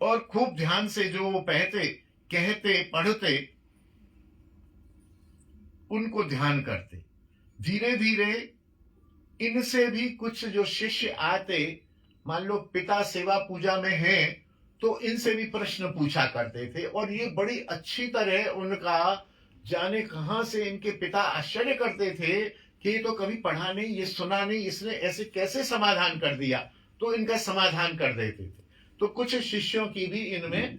और खूब ध्यान से जो वो पढ़ते, कहते, पढ़ते, उनको ध्यान करते। धीरे धीरे इनसे भी कुछ जो शिष्य आते, मान लो पिता सेवा पूजा में हैं, तो इनसे भी प्रश्न पूछा करते थे। और ये बड़ी अच्छी तरह उनका, जाने कहां से इनके पिता आश्चर्य करते थे कि ये तो कभी पढ़ा नहीं, ये सुना नहीं, इसने ऐसे कैसे समाधान कर दिया, तो इनका समाधान कर देते थे। तो कुछ शिष्यों की भी इनमें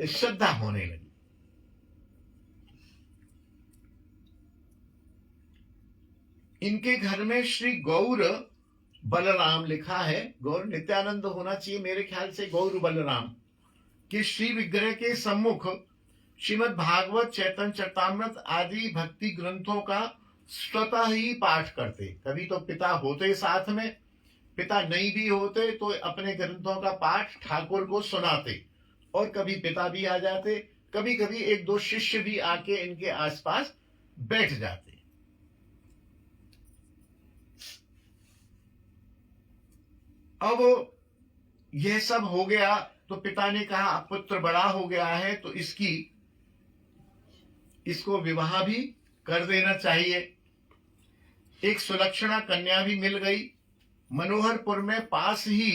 श्रद्धा होने लगी। इनके घर में श्री गौर बलराम लिखा है, गौर नित्यानंद होना चाहिए मेरे ख्याल से, गौर बलराम के श्री विग्रह के सम्मुख श्रीमद् भागवत, चैतन्य चरितामृत आदि भक्ति ग्रंथों का स्वतः ही पाठ करते। कभी तो पिता होते साथ में, पिता नहीं भी होते तो अपने ग्रंथों का पाठ ठाकुर को सुनाते, और कभी पिता भी आ जाते, कभी कभी एक दो शिष्य भी आके इनके आसपास बैठ जाते। अब यह सब हो गया तो पिता ने कहा अब पुत्र बड़ा हो गया है तो इसको विवाह भी कर देना चाहिए। एक सुलक्षणा कन्या भी मिल गई। मनोहरपुर में पास ही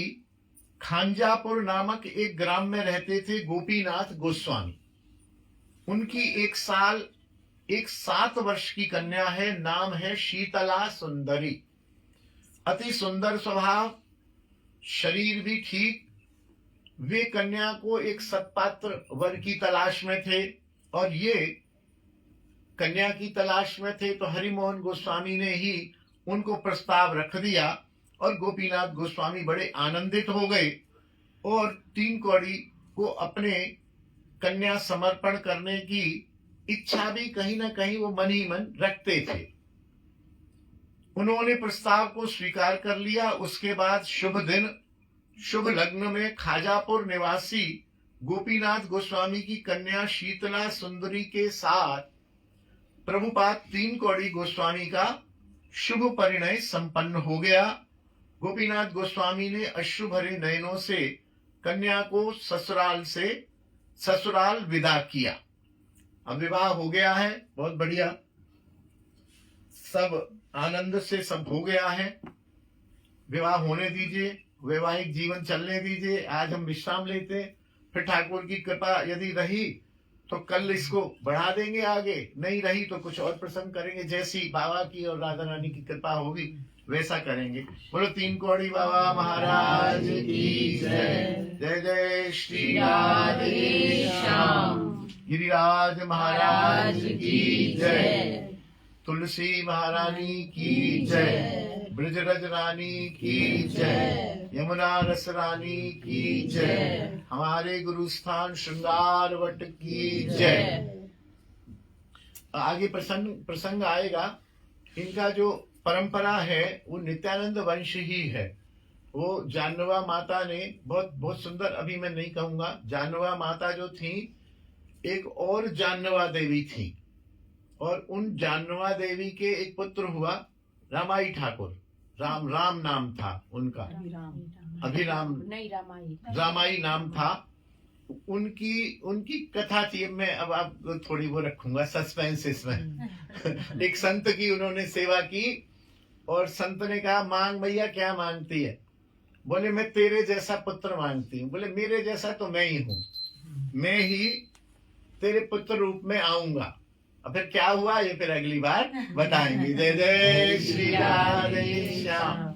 खांजापुर नामक एक ग्राम में रहते थे गोपीनाथ गोस्वामी। उनकी एक 7 वर्ष की कन्या है, नाम है शीतला सुंदरी। अति सुंदर स्वभाव, शरीर भी ठीक। वे कन्या को एक सत्पात्र वर की तलाश में थे, और ये कन्या की तलाश में थे तो हरिमोहन गोस्वामी ने ही उनको प्रस्ताव रख दिया, और गोपीनाथ गोस्वामी बड़े आनंदित हो गए, और 3 कौड़ी को अपने कन्या समर्पण करने की इच्छा भी कहीं ना कहीं वो मन ही मन रखते थे। उन्होंने प्रस्ताव को स्वीकार कर लिया। उसके बाद शुभ दिन शुभ लग्न में खाजापुर निवासी गोपीनाथ गोस्वामी की कन्या शीतला सुंदरी के साथ प्रभुपाद 3 कौड़ी गोस्वामी का शुभ परिणय संपन्न हो गया। गोपीनाथ गोस्वामी ने अश्रु भरे नयनों से कन्या को ससुराल विदा किया। अब विवाह हो गया है, बहुत बढ़िया, सब आनंद से सब हो गया है। विवाह होने दीजिए, वैवाहिक जीवन चलने दीजिए। आज हम विश्राम लेते, फिर ठाकुर की कृपा यदि रही तो कल इसको बढ़ा देंगे आगे, नहीं रही तो कुछ और प्रसंग करेंगे। जैसी बाबा की और राधा रानी की कृपा होगी वैसा करेंगे। बोलो 3 कौड़ी बाबा महाराज की जय। जय जय श्री राधे श्याम। गिरिराज महाराज की जय। तुलसी महारानी की जय। ब्रजरज रानी की जय। यमुना रस रानी की जय। हमारे गुरु स्थान श्रृंगार वट की जय। आगे प्रसंग आएगा। इनका जो परंपरा है वो नित्यानंद वंश ही है। वो जानवा माता ने बहुत सुंदर, अभी मैं नहीं कहूंगा, जानवा माता जो थी एक और जानवा देवी थी, और उन जानवा देवी के एक पुत्र हुआ रामाई ठाकुर। राम नाम था उनका, अभिराम नहीं, रामाई नाम था। उनकी कथा थी। मैं अब आप थोड़ी वो रखूंगा सस्पेंस इसमें। एक संत की उन्होंने सेवा की, और संत ने कहा मांग भैया क्या मांगती है? बोले मैं तेरे जैसा पुत्र मांगती हूँ। बोले मेरे जैसा तो मैं ही हूँ, मैं ही तेरे पुत्र रूप में आऊंगा। और फिर क्या हुआ ये फिर अगली बार बताएंगे। जय जय श्री राधे श्याम।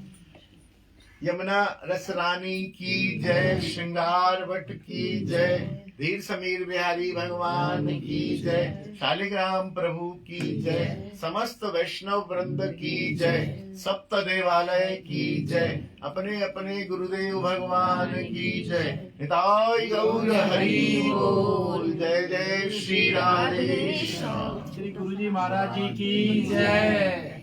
यमुना रस रानी की जय। श्रृंगार वट की जय। धीर समीर बिहारी भगवान की जय। शालिग्राम प्रभु की जय। समस्त वैष्णव वृंद की जय। सप्त देवालय की जय। अपने अपने गुरुदेव भगवान की जय। निताई गौर हरि बोल। जय जय श्री राधे श्याम। श्री गुरुजी महाराज जी की जय।